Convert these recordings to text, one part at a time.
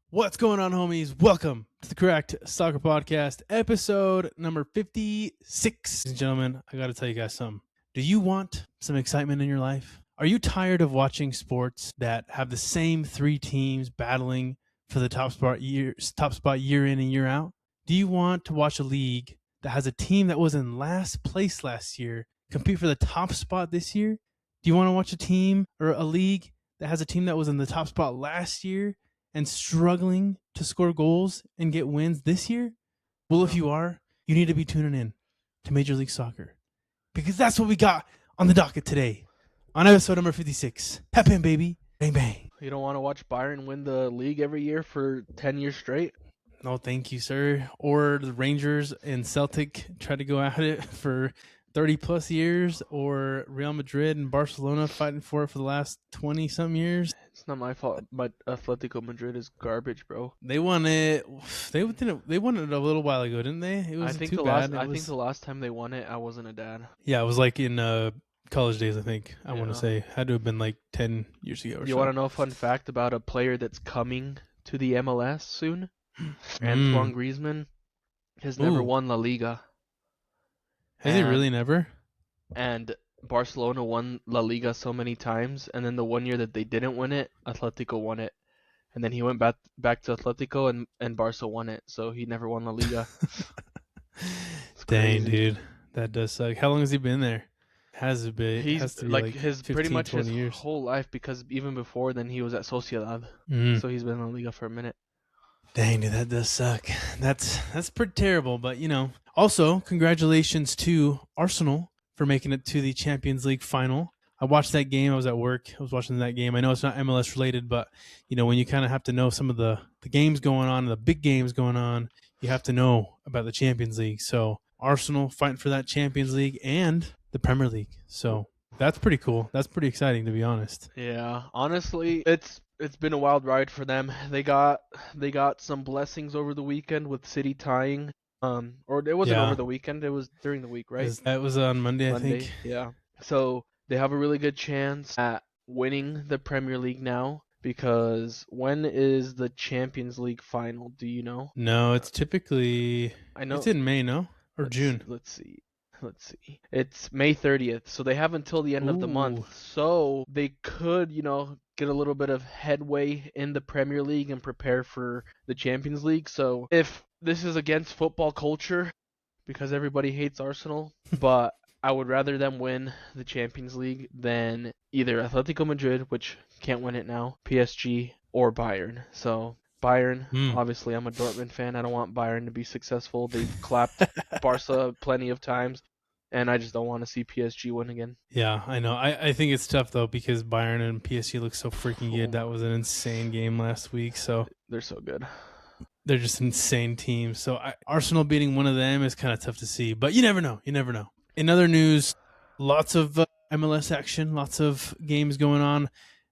What's going on, homies? Welcome to the Correct Soccer Podcast, episode number 56. Ladies and gentlemen, I got to tell you guys something. Do you want some excitement in your life? Are you tired of watching sports that have the same three teams battling for the top spot year in and year out? Do you want to watch a league that has a team that was in last place last year compete for the top spot this year? Do you want to watch a team or a league that has a team that was in the top spot last year and struggling to score goals and get wins this year? Well, if you are, you need to be tuning in to Major League Soccer, because that's what we got on the docket today on episode number 56. Pep in, baby. Bang, bang. You don't want to watch Bayern win the league every year for 10 years straight? No, thank you, sir. Or the Rangers and Celtic try to go at it for 30 plus years, or Real Madrid and Barcelona fighting for it for the last 20 some years. It's not my fault, but Atletico Madrid is garbage, bro. They won it. They won it a little while ago, didn't they? It was too bad. I think the last time they won it, I wasn't a dad. Yeah, it was like in college days, I think. I want to Yeah. say had to have been like 10 years ago or You so. want to know a fun fact about a player that's coming to the MLS soon? Antoine Griezmann has never Ooh. won La Liga, Has he really never? and Barcelona won La Liga so many times, and then the one year that they didn't win it, Atletico won it. And then he went back to Atletico, and Barca won it, so he never won La Liga. Dang, crazy. dude. That does suck. How long has he been there? Has it been? He's has to be like his 15, pretty much 20 his years. whole life, because even before then he was at Sociedad, so he's been in La Liga for a minute. Dang, dude, that does suck. That's pretty terrible, but you know. Also, congratulations to Arsenal for making it to the Champions League final. I watched that game. I was at work. I was watching that game. I know it's not MLS related, but you know, when you kind of have to know some of the games going on, the big games going on, you have to know about the Champions League. So Arsenal fighting for that Champions League and the Premier League. So that's pretty cool. That's pretty exciting, to be honest. Yeah, honestly, it's been a wild ride for them. They got some blessings over the weekend with City tying. Or it wasn't over the weekend. It was during the week, right? That was on Monday, I think. Yeah. So they have a really good chance at winning the Premier League now, because when is the Champions League final? Do you know? No, it's typically I know it's in May, no? Or June. Let's see. It's May 30th, so they have until the end of the Ooh. month. So they could, get a little bit of headway in the Premier League and prepare for the Champions League. So if this is against football culture, because everybody hates Arsenal, but I would rather them win the Champions League than either Atletico Madrid, which can't win it now, PSG, or Bayern. So Bayern, obviously I'm a Dortmund fan. I don't want Bayern to be successful. They've clapped Barca plenty of times, and I just don't want to see PSG win again. Yeah, I know. I think it's tough, though, because Bayern and PSG look so freaking good. That was an insane game last week. So they're so good. They're just insane teams. So Arsenal beating one of them is kind of tough to see. But you never know. You never know. In other news, lots of MLS action, lots of games going on.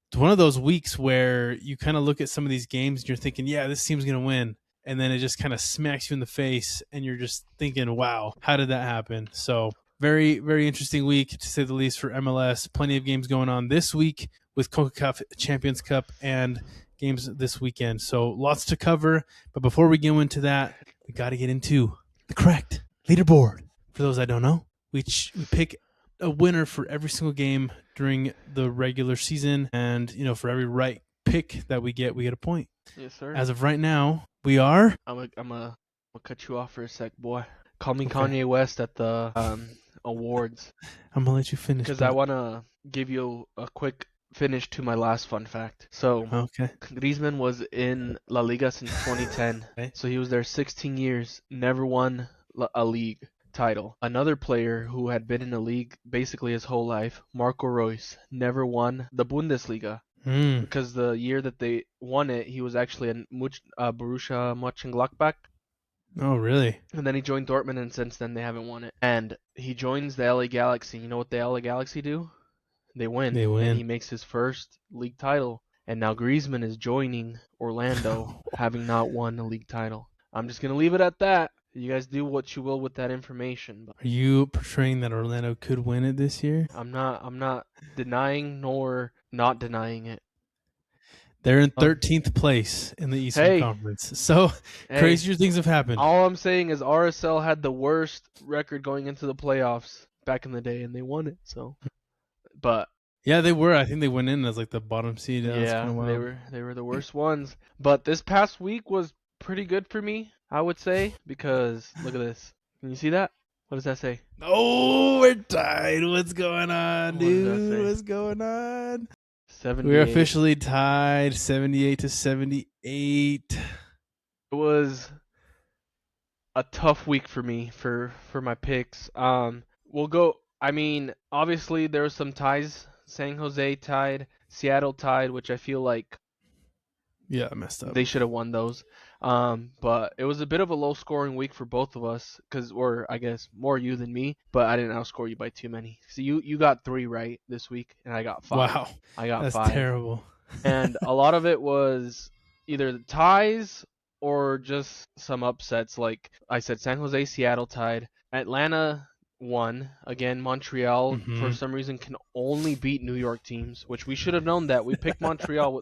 It's one of those weeks where you kind of look at some of these games and you're thinking, yeah, this team's going to win. And then it just kind of smacks you in the face and you're just thinking, wow, how did that happen? So very, very interesting week, to say the least, for MLS. Plenty of games going on this week with CONCACAF Champions Cup and games this weekend. So lots to cover. But before we go into that, we got to get into the correct leaderboard. For those that don't know, we pick a winner for every single game during the regular season, and for every right pick that we get a point. Yes, sir. As of right now, we are. I'm gonna cut you off for a sec, boy. Call me Kanye West at the awards. I'm gonna let you finish because I wanna give you a quick finish to my last fun fact. So okay. Griezmann was in La Liga since 2010. Okay. So he was there 16 years, never won a league title. Another player who had been in the league basically his whole life, Marco Reus, never won the Bundesliga. Because the year that they won it, he was actually in Borussia Mönchengladbach. Oh, really? And then he joined Dortmund, and since then they haven't won it. And he joins the LA Galaxy. You know what the LA Galaxy do? They win. And he makes his first league title. And now Griezmann is joining Orlando, having not won a league title. I'm just going to leave it at that. You guys do what you will with that information. But are you portraying that Orlando could win it this year? I'm not denying nor not denying it. They're in 13th place in the Eastern Hey, Conference. So hey. crazier things have happened. All I'm saying is RSL had the worst record going into the playoffs back in the day, and they won it. So, but Yeah, they were. I think they went in as like the bottom seed. That's kind yeah, of they wild. were the worst ones. But this past week was pretty good for me, I would say, because look at this. Can you see that? What does that say? Oh, we're tied. What's going on, What does that dude? say? What's going on? We're 78. officially tied 78 to 78. It was a tough week for me for my picks. We'll go. I mean, obviously there were some ties. San Jose tied, Seattle tied, which I feel like Yeah, I messed up. they should have won those. But it was a bit of a low scoring week for both of us, or I guess more you than me. But I didn't outscore you by too many. So you got 3 right this week, and I got 5. Wow. I got That's 5. terrible. And a lot of it was either the ties or just some upsets. Like I said, San Jose, Seattle tied. Atlanta won. Again, Montreal for Mm-hmm. some reason can only beat New York teams, which we should have known that. We picked Montreal.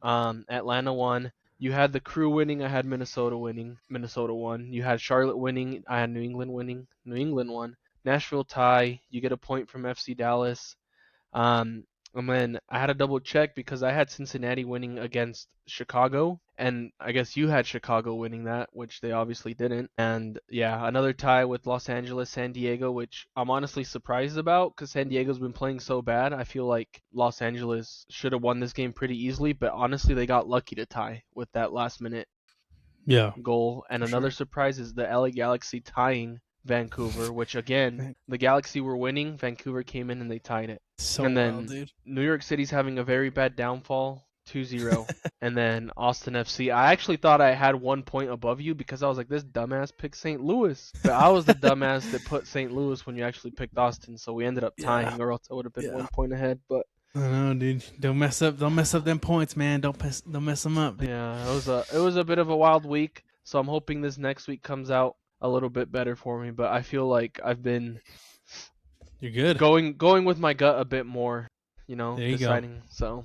Atlanta won. You had the Crew winning. I had Minnesota winning. Minnesota won. You had Charlotte winning. I had New England winning. New England won. Nashville tie. You get a point from FC Dallas. Um, and then I had to double check because I had Cincinnati winning against Chicago, and I guess you had Chicago winning that, which they obviously didn't. And yeah, another tie with Los Angeles, San Diego, which I'm honestly surprised about because San Diego's been playing so bad. I feel like Los Angeles should have won this game pretty easily, but honestly, they got lucky to tie with that last minute Yeah, goal. And for another sure. surprise is the LA Galaxy tying Vancouver, which again, Man, the Galaxy were winning, Vancouver came in and they tied it. so And wild, then dude. New York City's having a very bad downfall, 2-0. And then Austin FC. I actually thought I had 1 point above you because I was like, this dumbass picked St. Louis. But I was the dumbass that put St. Louis when you actually picked Austin, so we ended up Yeah, tying, or else I would have been yeah. 1 point ahead. But I know, dude. Don't mess up. Don't mess up them points, man. Don't mess them up, dude. yeah, it was a bit of a wild week. So I'm hoping this next week comes out a little bit better for me. But I feel like I've been You're good. going with my gut a bit more, There you go. deciding. So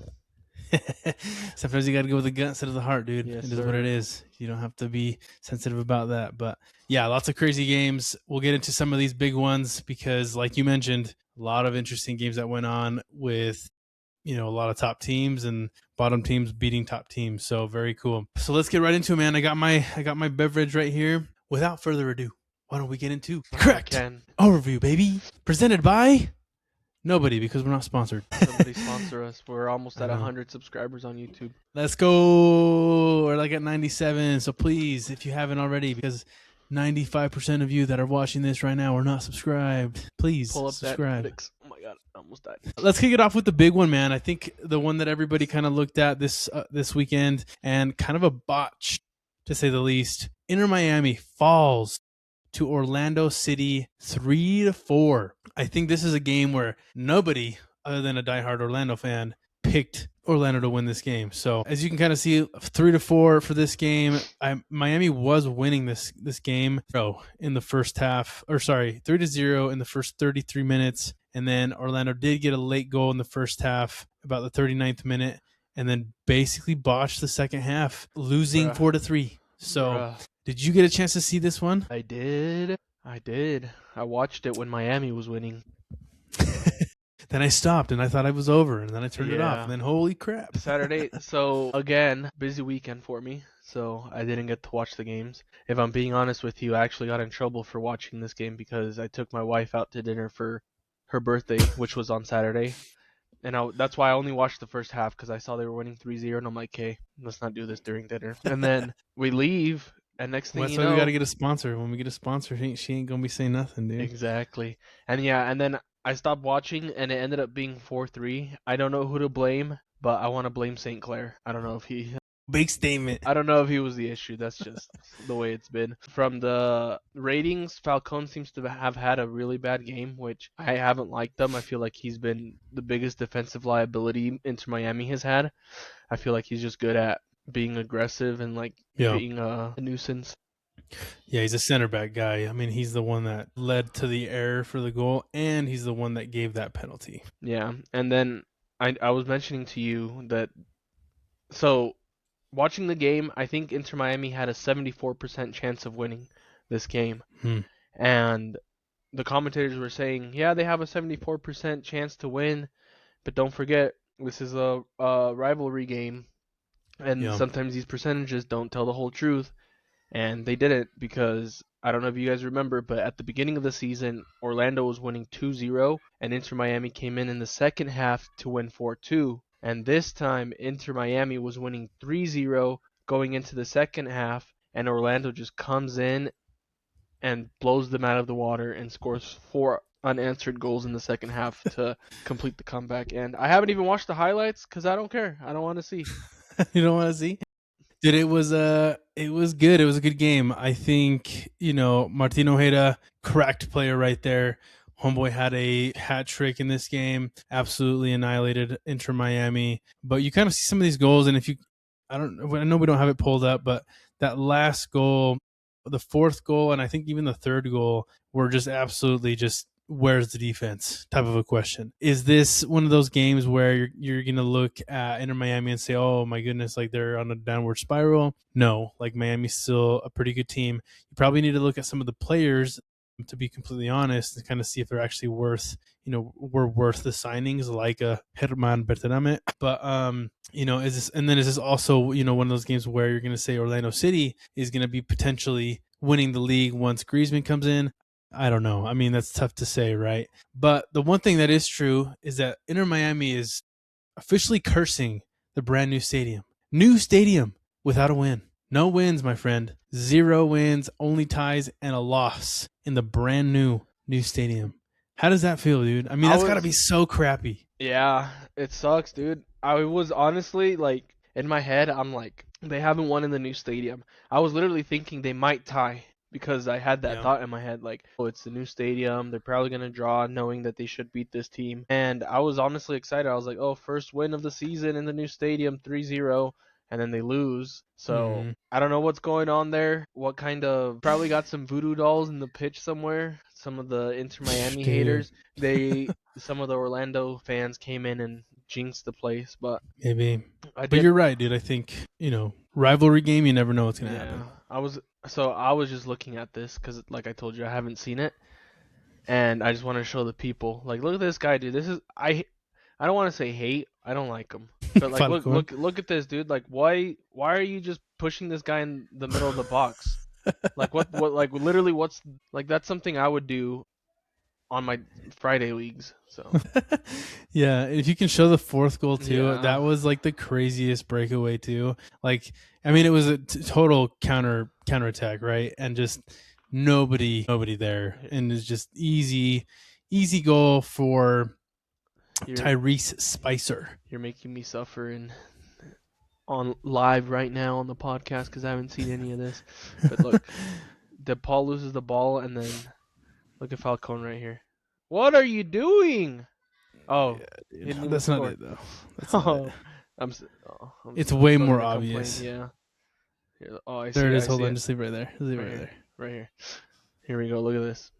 Sometimes you got to go with the gut instead of the heart, dude. yes, It is what it sir. is. You don't have to be sensitive about that. But yeah, lots of crazy games. We'll get into some of these big ones because, like you mentioned, a lot of interesting games that went on with, a lot of top teams and bottom teams beating top teams. So very cool. So let's get right into it, man. I got my beverage right here. Without further ado, why don't we get into the correct Ken, overview, baby? Presented by nobody because we're not sponsored. somebody sponsor us. We're almost I at know. 100 subscribers on YouTube. Let's go. We're like at 97. So please, if you haven't already, because 95% of you that are watching this right now are not subscribed, please Pull up that subscribe. analytics. Oh my god, I almost died. Let's kick it off with the big one, man. I think the one that everybody kind of looked at this weekend and kind of a botch, to say the least. Inter Miami falls to Orlando City 3-4. I think this is a game where nobody other than a diehard Orlando fan picked Orlando to win this game. So as you can kind of see, 3-4 for this game. Miami was winning this game in the first half, 3-0 in the first 33 minutes. And then Orlando did get a late goal in the first half, about the 39th minute, and then basically botched the second half, losing 4-3. So did you get a chance to see this one? I did. I watched it when Miami was winning. Then I stopped and I thought I was over, and then I turned it off, and then holy crap. Saturday, so again, busy weekend for me, so I didn't get to watch the games. If I'm being honest with you, I actually got in trouble for watching this game because I took my wife out to dinner for her birthday, which was on Saturday. And that's why I only watched the first half because I saw they were winning 3-0, and I'm like, okay, let's not do this during dinner. And then we leave, and next thing That's you why know, we got to get a sponsor. When we get a sponsor, she ain't going to be saying nothing, dude. exactly. And yeah, and then I stopped watching, and it ended up being 4-3. I don't know who to blame, but I want to blame St. Clair. I don't know if he Big statement. I don't know if he was the issue. That's just the way it's been. From the ratings, Falcone seems to have had a really bad game, which I haven't liked him. I feel like he's been the biggest defensive liability Inter Miami has had. I feel like he's just good at being aggressive and being a nuisance. Yeah, he's a center back guy. I mean, he's the one that led to the error for the goal, and he's the one that gave that penalty. Yeah, and then I was mentioning to you that So watching the game, I think Inter Miami had a 74% chance of winning this game. Hmm. And the commentators were saying, yeah, they have a 74% chance to win, but don't forget, this is a rivalry game, and Yeah. sometimes these percentages don't tell the whole truth. And they didn't because I don't know if you guys remember, but at the beginning of the season, Orlando was winning 2-0, and Inter Miami came in the second half to win 4-2. And this time, Inter Miami was winning 3-0 going into the second half, and Orlando just comes in and blows them out of the water and scores 4 unanswered goals in the second half to complete the comeback. And I haven't even watched the highlights because I don't care. I don't want to see. You don't want to see? Dude, it was good. It was a good game. I think, Martin Ojeda, correct player right there. Homeboy had a hat trick in this game, absolutely annihilated Inter Miami. But you kind of see some of these goals, and I know we don't have it pulled up, but that last goal, the fourth goal, and I think even the third goal were just absolutely just where's the defense type of a question. Is this one of those games where you're going to look at Inter Miami and say, oh my goodness, like they're on a downward spiral? No, like Miami's still a pretty good team. You probably need to look at some of the players, to be completely honest, and kind of see if they're actually worth, were worth the signings, like a Herman Berterame. But is this also, one of those games where you're going to say Orlando City is going to be potentially winning the league once Griezmann comes in? I don't know. I mean, that's tough to say, right? But the one thing that is true is that Inter Miami is officially cursing the brand new stadium. New stadium without a win. No wins, my friend. 0 wins, only ties, and a loss in the brand new stadium. How does that feel, dude? I mean, that's got to be so crappy. Yeah, it sucks, dude. I was honestly like, in my head, I'm like, they haven't won in the new stadium. I was literally thinking they might tie because I had that thought in my head, like, oh, it's the new stadium. They're probably going to draw knowing that they should beat this team. And I was honestly excited. I was like, oh, first win of the season in the new stadium, 3-0, and then they lose. So I don't know what's going on there. What kind of, probably got some voodoo dolls in the pitch somewhere. Some of the Inter Miami haters. Some of the Orlando fans came in and jinxed the place, but maybe. But you're right, dude. I think, rivalry game, you never know what's going to happen. I was just looking at this because, like I told you, I haven't seen it, and I just want to show the people, like, look at this guy, dude. This is I don't want to say hate. I don't like him, but like, look at this, dude. Like, why are you just pushing this guy in the middle of the box? Like, what, like, literally, what's like? That's something I would do on my Friday leagues. So yeah, if you can show the fourth goal too, that was like the craziest breakaway too. Like, I mean, it was a total counterattack, right? And just nobody there, and it's just easy goal for Tyrese Spicer. You're making me suffer on live right now on the podcast because I haven't seen any of this. But look, DePaul loses the ball, and then look at Falcone right here. What are you doing? Oh, yeah, that's not it though. That's not it. It's I'm way more obvious. Yeah. Here, I see. There it is. Hold on, just leave right there. Leave right right there. Right here. Here we go. Look at this.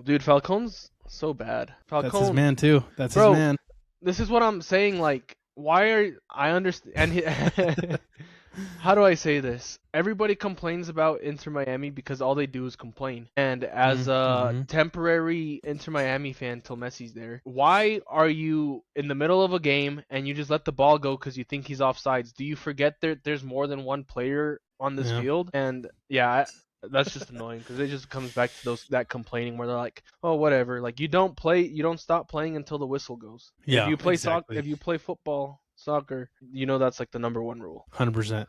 Dude, Falcone's so bad. That's his man too. That's his man. This is what I'm saying. Like, I understand? And how do I say this? Everybody complains about Inter Miami because all they do is complain. And as a temporary Inter Miami fan till Messi's there, why are you in the middle of a game and you just let the ball go because you think he's offsides? Do you forget there's more than one player on this field? And that's just annoying because it just comes back to that complaining where they're like, oh, whatever. Like, you don't stop playing until the whistle goes. Yeah, if you play soccer, if you play football, soccer, that's like the number one rule. 100%.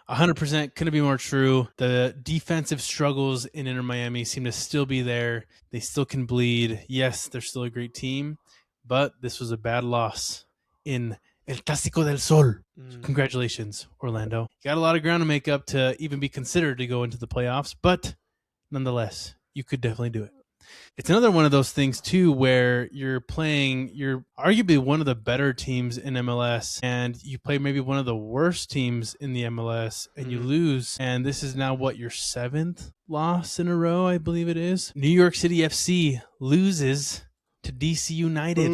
100% couldn't be more true. The defensive struggles in Inter Miami seem to still be there. They still can bleed. Yes, they're still a great team, but this was a bad loss in El Clásico del Sol. Congratulations, Orlando. You got a lot of ground to make up to even be considered to go into the playoffs, but nonetheless, you could definitely do it. It's another one of those things too where you're arguably one of the better teams in MLS, and you play maybe one of the worst teams in the MLS, and you lose. And this is now your 7th loss in a row, I believe it is. New York City FC loses to DC United.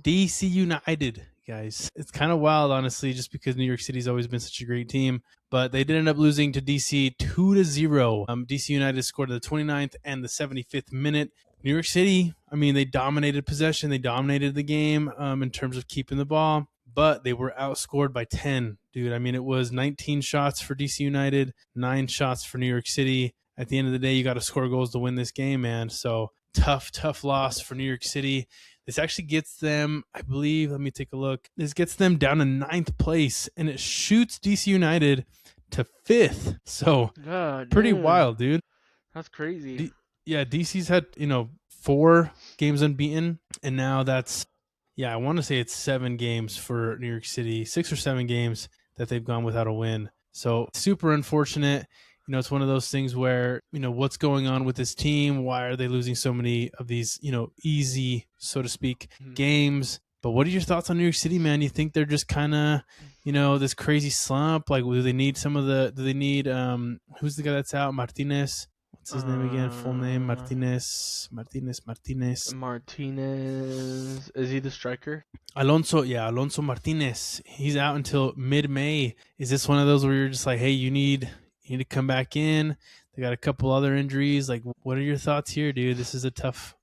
DC United guys. It's kind of wild, honestly, just because New York City's always been such a great team. But they did end up losing to DC 2-0. DC United scored the 29th and the 75th minute. New York City, I mean, they dominated possession. They dominated the game in terms of keeping the ball, but they were outscored by 10, dude. I mean, it was 19 shots for DC United, 9 shots for New York City. At the end of the day, you got to score goals to win this game, man. So tough loss for New York City. This actually gets them, I believe, let me take a look. This gets them down to 9th place, and it shoots DC United to 5th. So God pretty damn. wild, dude. That's crazy. Yeah, DC's had, 4 games unbeaten, and now that's, I want to say it's 7 games for New York City, 6 or 7 games that they've gone without a win. So super unfortunate. It's one of those things where, what's going on with this team? Why are they losing so many of these, easy, so to speak, games? But what are your thoughts on New York City, man? You think they're just kind of, this crazy slump? Like, do they need who's the guy that's out? Martinez. What's his name again? Full name? Martinez. Martinez. Is he the striker? Alonso Martinez. He's out until mid-May. Is this one of those where you're just like, hey, you need to come back in? They got a couple other injuries. Like, what are your thoughts here, dude? This is a tough.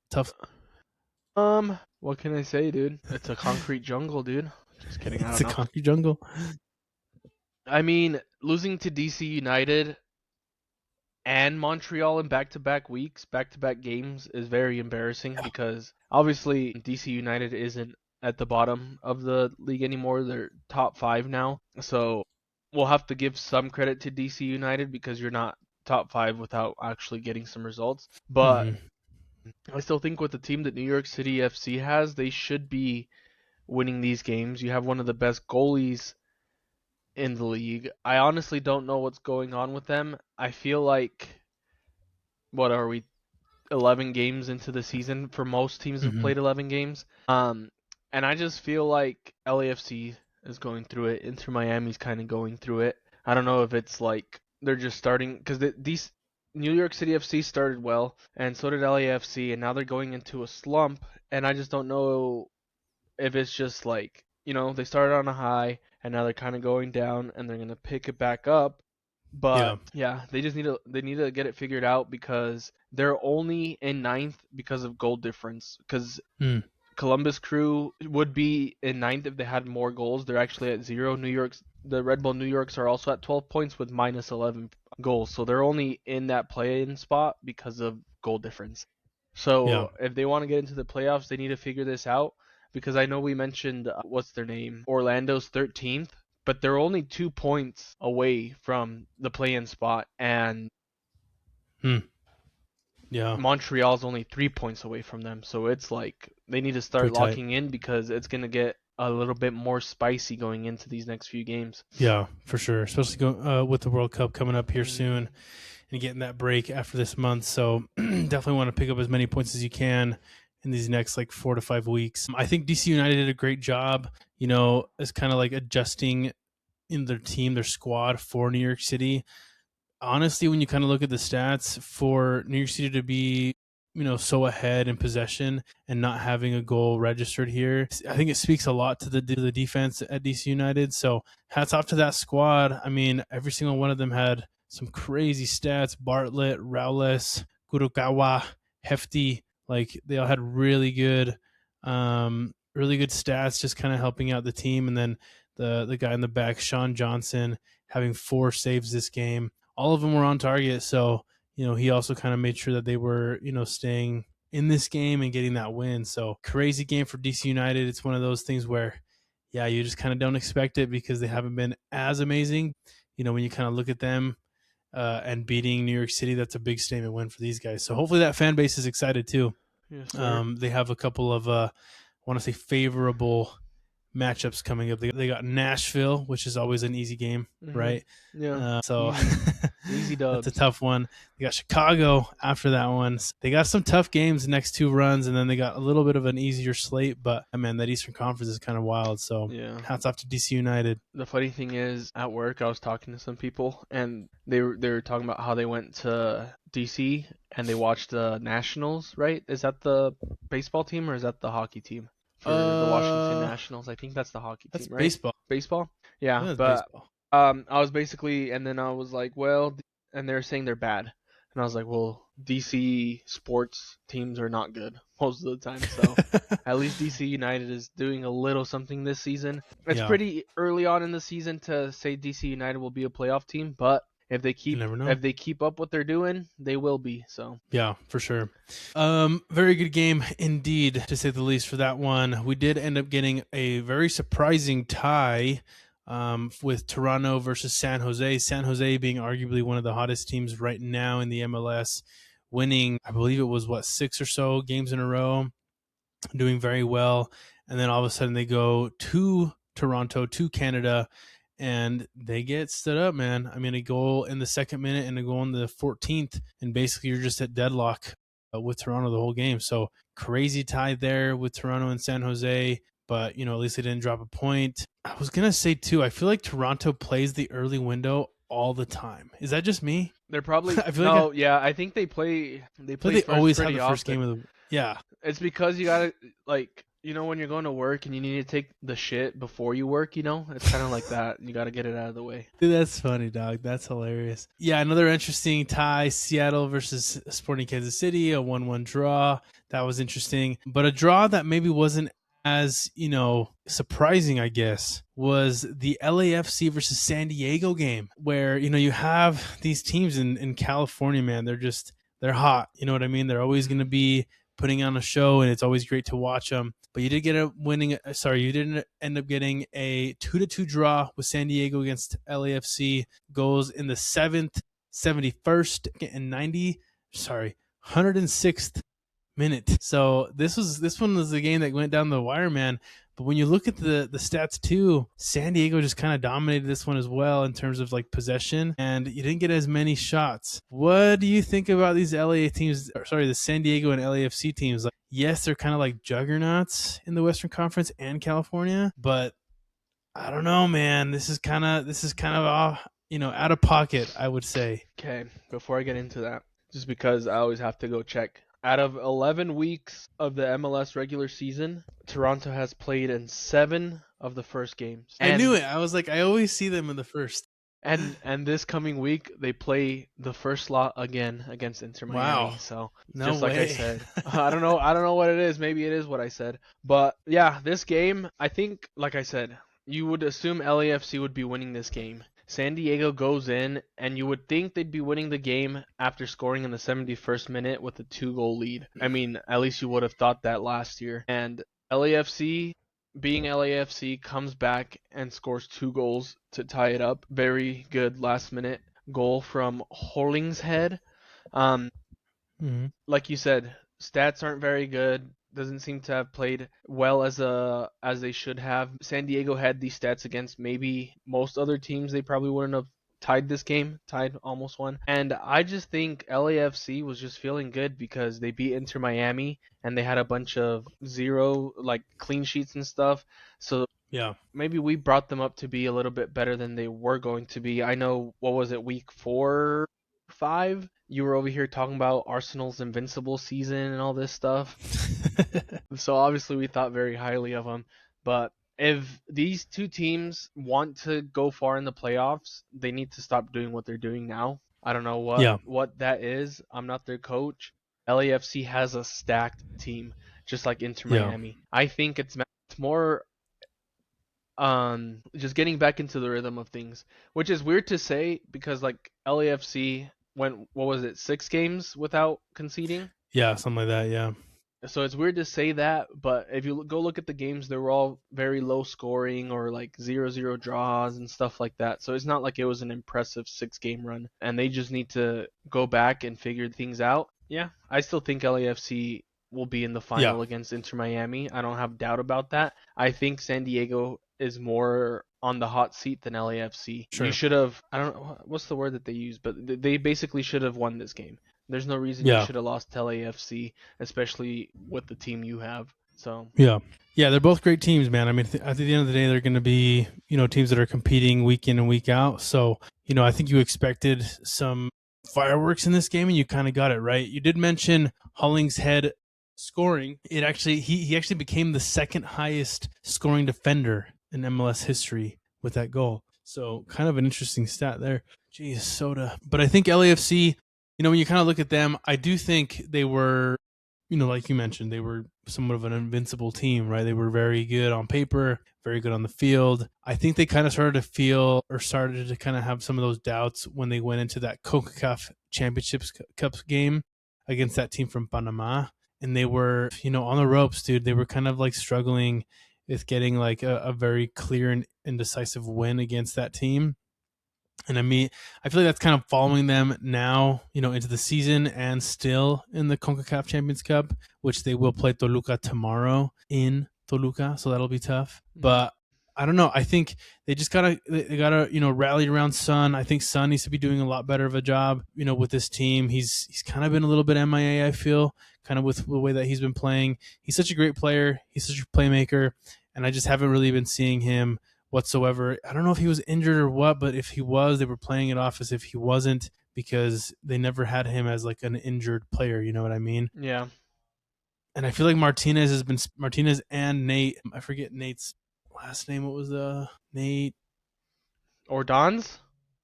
What can I say, dude? It's a concrete jungle, dude. Just kidding. It's a concrete jungle. I mean, losing to DC United and Montreal in back-to-back weeks, back-to-back games is very embarrassing because obviously DC United isn't at the bottom of the league anymore. They're top 5 now. So we'll have to give some credit to DC United because you're not top 5 without actually getting some results. But I still think with the team that New York City FC has, they should be winning these games. You have one of the best goalies in the league. I honestly don't know what's going on with them. I feel like, what are we, 11 games into the season? For most teams have played 11 games. And I just feel like LAFC is going through it. Inter Miami's kind of going through it. I don't know if it's like they're just starting, because these New York City FC started well, and so did LAFC, and now they're going into a slump, and I just don't know if it's just like, they started on a high, and now they're kind of going down, and they're going to pick it back up. But yeah, they just need to get it figured out because they're only in 9th because of goal difference. Because Columbus Crew would be in 9th if they had more goals. They're actually at 0. The Red Bull New Yorks are also at 12 points with minus 11 goals. So they're only in that play-in spot because of goal difference. So if they want to get into the playoffs, they need to figure this out. Because I know we mentioned, what's their name? Orlando's 13th. But they're only 2 points away from the play-in spot. And Montreal's only 3 points away from them. So it's like they need to start locking in because it's going to get a little bit more spicy going into these next few games. Yeah, for sure. Especially with the World Cup coming up here soon and getting that break after this month. So definitely want to pick up as many points as you can in these next 4 to 5 weeks. I think DC United did a great job, as kind of like adjusting in their team, their squad for New York City. Honestly, when you kind of look at the stats for New York City to be, so ahead in possession and not having a goal registered here, I think it speaks a lot to the defense at DC United. So hats off to that squad. I mean, every single one of them had some crazy stats. Bartlett, Rowles, Kurokawa, Hefty, they all had really good stats, just kind of helping out the team. And then the guy in the back, Sean Johnson, having 4 saves this game. All of them were on target, so he also kind of made sure that they were staying in this game and getting that win. So crazy game for DC United. It's one of those things where, you just kind of don't expect it because they haven't been as amazing. When you kind of look at them and beating New York City, that's a big statement win for these guys. So hopefully that fan base is excited too. Yes, sir. They have a couple of I want to say favorable matchups coming up. They got Nashville, which is always an easy game, right? Yeah. So easy dubs. That's a tough one. They got Chicago after that one. They got some tough games the next 2 runs, and then they got a little bit of an easier slate. But man, that Eastern Conference is kind of wild. So hats off to DC United. The funny thing is, at work, I was talking to some people, and they were talking about how they went to DC and they watched the Nationals. Right? Is that the baseball team or is that the hockey team? for the Washington Nationals. I think that's the hockey That's team, right? baseball. Baseball? I Yeah, think that's but baseball. I was basically, and then I was like, well, and they're saying they're bad, and I was like, well, DC sports teams are not good most of the time, so at least DC United is doing a little something this season. It's Yeah, pretty early on in the season to say DC United will be a playoff team, but you never know. if they keep up what they're doing, they will be. So Yeah, for sure. Very good game indeed, to say the least, for that one. We did end up getting a very surprising tie with Toronto versus San Jose. San Jose being arguably one of the hottest teams right now in the MLS, winning, I believe it was, what, 6 or so games in a row, doing very well. And then all of a sudden they go to Toronto, to Canada, and they get stood up, man. I mean, a goal in the second minute and a goal in the 14th, and basically you're just at deadlock with Toronto the whole game. So crazy tie there with Toronto and San Jose, but at least they didn't drop a point. I was gonna say too, I feel like Toronto plays the early window all the time. Is that just me? they're probably I feel like no, yeah, I think they play they first always have pretty the first game often. of the yeah. It's because you gotta like when you're going to work and you need to take the shit before you work, it's kind of like that. You gotta get it out of the way. Dude, that's funny, dog. That's hilarious. Yeah, another interesting tie: Seattle versus Sporting Kansas City, a 1-1 draw. That was interesting, but a draw that maybe wasn't as surprising, I guess, was the LAFC versus San Diego game, where you have these teams in California, man. They're hot. You know what I mean? They're always going to be putting on a show, and it's always great to watch them. But you did get a winning. Sorry, you didn't end up getting a 2-2 draw with San Diego against LAFC. Goals in the 7th, 71st, and 106th minute. So this one was the game that went down the wire, man. But when you look at the stats too, San Diego just kind of dominated this one as well in terms of like possession, and you didn't get as many shots. What do you think about these LA teams? The San Diego and LAFC teams? Like, yes, they're kind of like juggernauts in the Western Conference and California, but I don't know, man. This is kind of out of pocket, I would say. Okay, before I get into that, just because I always have to go check. Out of 11 weeks of the MLS regular season, Toronto has played in 7 of the first games. I knew it. I was like, I always see them in the first. And this coming week they play the first lot again against Inter Miami. Wow. So No just way. like I said, I don't know what it is. Maybe it is what I said. But yeah, this game, I think, like I said, you would assume LAFC would be winning this game. San Diego goes in, and you would think they'd be winning the game after scoring in the 71st minute with a 2-goal lead. I mean, at least you would have thought that last year. And LAFC, being LAFC, comes back and scores 2 goals to tie it up. Very good last-minute goal from Hollingshead. Like you said, stats aren't very good. Doesn't seem to have played well as they should have. San Diego had these stats against maybe most other teams. They probably wouldn't have tied this game, almost won. And I just think LAFC was just feeling good because they beat Inter Miami and they had a bunch of zero clean sheets and stuff. So Yeah. maybe we brought them up to be a little bit better than they were going to be. I know, what was it, week 4, 5? You were over here talking about Arsenal's invincible season and all this stuff. So obviously we thought very highly of them. But if these two teams want to go far in the playoffs, they need to stop doing what they're doing now. I don't know what that is. I'm not their coach. LAFC has a stacked team, just like Inter Yeah. Miami. I think it's more just getting back into the rhythm of things, which is weird to say because LAFC went, what was it, 6 games without conceding? Yeah, something like that, yeah. So it's weird to say that, but if you go look at the games, they were all very low scoring or 0-0 draws and stuff like that. So it's not like it was an impressive 6-game run, and they just need to go back and figure things out. Yeah, I still think LAFC will be in the final against Inter Miami. I don't have doubt about that. I think San Diego is more on the hot seat than LAFC. Sure. You should have, I don't know what's the word that they use, but they basically should have won this game. There's no reason you should have lost to LAFC, especially with the team you have. So yeah, they're both great teams, man. I mean, at the end of the day, they're going to be teams that are competing week in and week out. So I think you expected some fireworks in this game, and you kind of got it right. You did mention Hollingshead scoring, it actually he actually became the second highest scoring defender in MLS history with that goal. So kind of an interesting stat there. Geez, soda. But I think LAFC, when you kind of look at them, I do think they were, like you mentioned, they were somewhat of an invincible team, right? They were very good on paper, very good on the field. I think they kind of started to kind of have some of those doubts when they went into that CONCACAF Championships Cup game against that team from Panama. And they were, on the ropes, dude. They were kind of like struggling with getting like a very clear and decisive win against that team. And I mean, I feel like that's kind of following them now, into the season and still in the CONCACAF Champions Cup, which they will play Toluca tomorrow in Toluca, so that'll be tough. But I don't know. I think they just gotta rally around Son. I think Son needs to be doing a lot better of a job, with this team. He's kind of been a little bit MIA. I feel kind of with the way that he's been playing. He's such a great player. He's such a playmaker, and I just haven't really been seeing him whatsoever. I don't know if he was injured or what, but if he was, they were playing it off as if he wasn't because they never had him as like an injured player. You know what I mean? Yeah. And I feel like Martinez and Nate. I forget Nate's last name. What was Nate? Ordonez?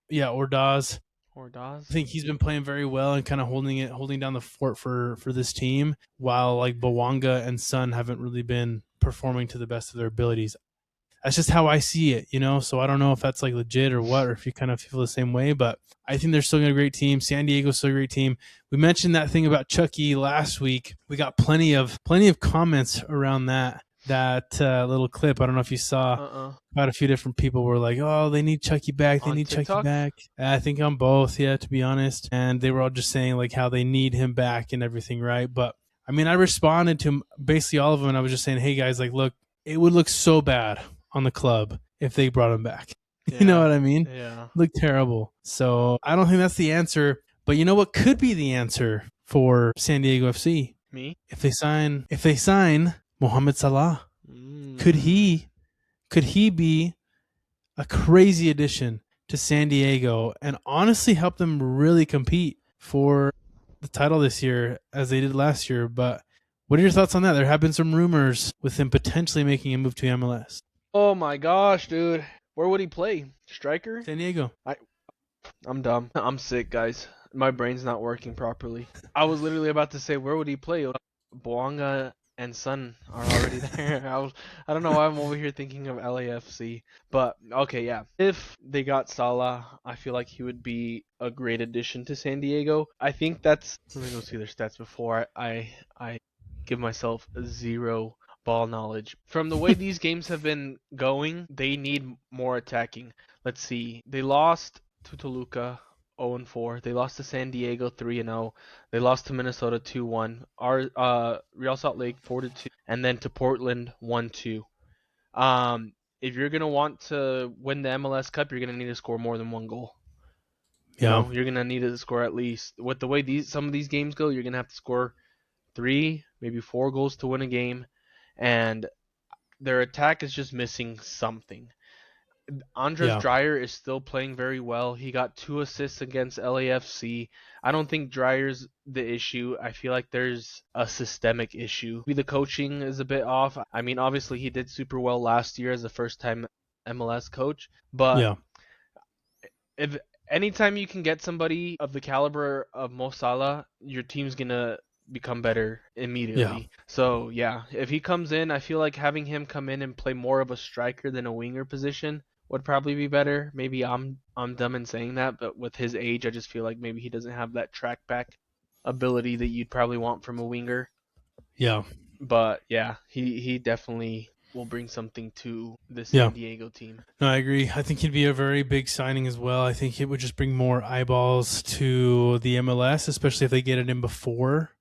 Yeah, Ordaz. Ordaz? I think he's been playing very well and kind of holding down the fort for this team, while like Bawanga and Son haven't really been performing to the best of their abilities. That's just how I see it, So I don't know if that's like legit or what, or if you kind of feel the same way, but I think they're still a great team. San Diego's still a great team. We mentioned that thing about Chucky last week. We got plenty of comments around that little clip. I don't know if you saw. Quite a few different people were like, "Oh, they need Chucky back. They need TikTok? Chucky back." I think on both, yeah, to be honest. And they were all just saying like how they need him back and everything, right? But I mean, I responded to basically all of them, and I was just saying, "Hey guys, like, look, it would look so bad on the club if they brought him back." Yeah. You know what I mean? Yeah. Look terrible. So I don't think that's the answer. But you know what could be the answer for San Diego FC? Me? If they sign Mohamed Salah. Could he be a crazy addition to San Diego and honestly help them really compete for the title this year as they did last year? But what are your thoughts on that? There have been some rumors with him potentially making a move to MLS. Oh my gosh, dude. Where would he play? Striker? San Diego. I'm dumb. I'm sick, guys. My brain's not working properly. I was literally about to say, where would he play? Boanga and Son are already there. I don't know why I'm over here thinking of LAFC. But, okay, yeah. If they got Salah, I feel like he would be a great addition to San Diego. I think that's... Let me go see their stats before I give myself zero ball knowledge. From the way these games have been going, they need more attacking. Let's see. They lost to Toluca 0-4. They lost to San Diego 3-0. They lost to Minnesota 2-1. Real Salt Lake 4-2, and then to Portland 1-2. If you're gonna want to win the MLS Cup, you're gonna need to score more than one goal. You're gonna need to score at least. With the way some of these games go, you're gonna have to score 3, maybe 4 goals to win a game, and their attack is just missing something. Andres Dreyer is still playing very well. He got 2 assists against LAFC. I don't think Dreyer's the issue. I feel like there's a systemic issue. Maybe the coaching is a bit off. I mean, obviously he did super well last year as a first-time MLS coach, but if anytime you can get somebody of the caliber of Mo Salah, your team's gonna become better immediately. Yeah. So yeah, if he comes in, I feel like having him come in and play more of a striker than a winger position would probably be better. Maybe I'm dumb in saying that, but with his age, I just feel like maybe he doesn't have that track back ability that you'd probably want from a winger. Yeah. But yeah, he definitely will bring something to the San Diego team. No, I agree. I think he'd be a very big signing as well. I think it would just bring more eyeballs to the MLS, especially if they get it in before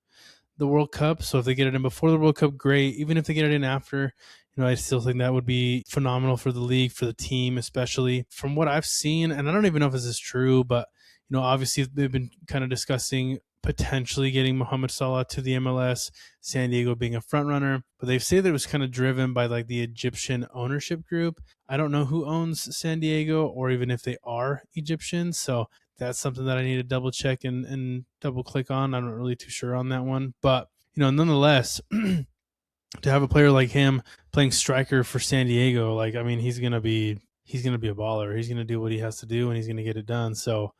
the World Cup. So if they get it in before the World Cup, great. Even if they get it in after, I still think that would be phenomenal for the league, for the team, especially from what I've seen. And I don't even know if this is true, but obviously they've been kind of discussing potentially getting Mohamed Salah to the MLS, San Diego being a front runner, but they say that it was kind of driven by like the Egyptian ownership group. I don't know who owns San Diego or even if they are Egyptian. So that's something that I need to double check and double click on. I'm not really too sure on that one, but nonetheless, to have a player like him playing striker for San Diego, like I mean, he's gonna be a baller. He's gonna do what he has to do, and he's gonna get it done. So,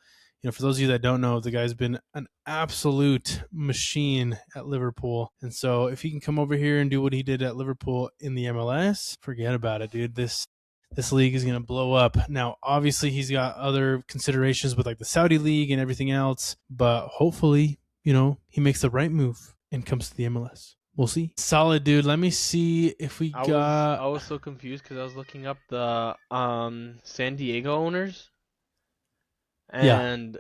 for those of you that don't know, the guy's been an absolute machine at Liverpool, and so if he can come over here and do what he did at Liverpool in the MLS, forget about it, dude. This league is going to blow up. Now, obviously, he's got other considerations with like the Saudi league and everything else, but hopefully, he makes the right move and comes to the MLS. We'll see. Solid, dude. Let me see if we got. I was so confused because I was looking up the San Diego owners, Yeah, and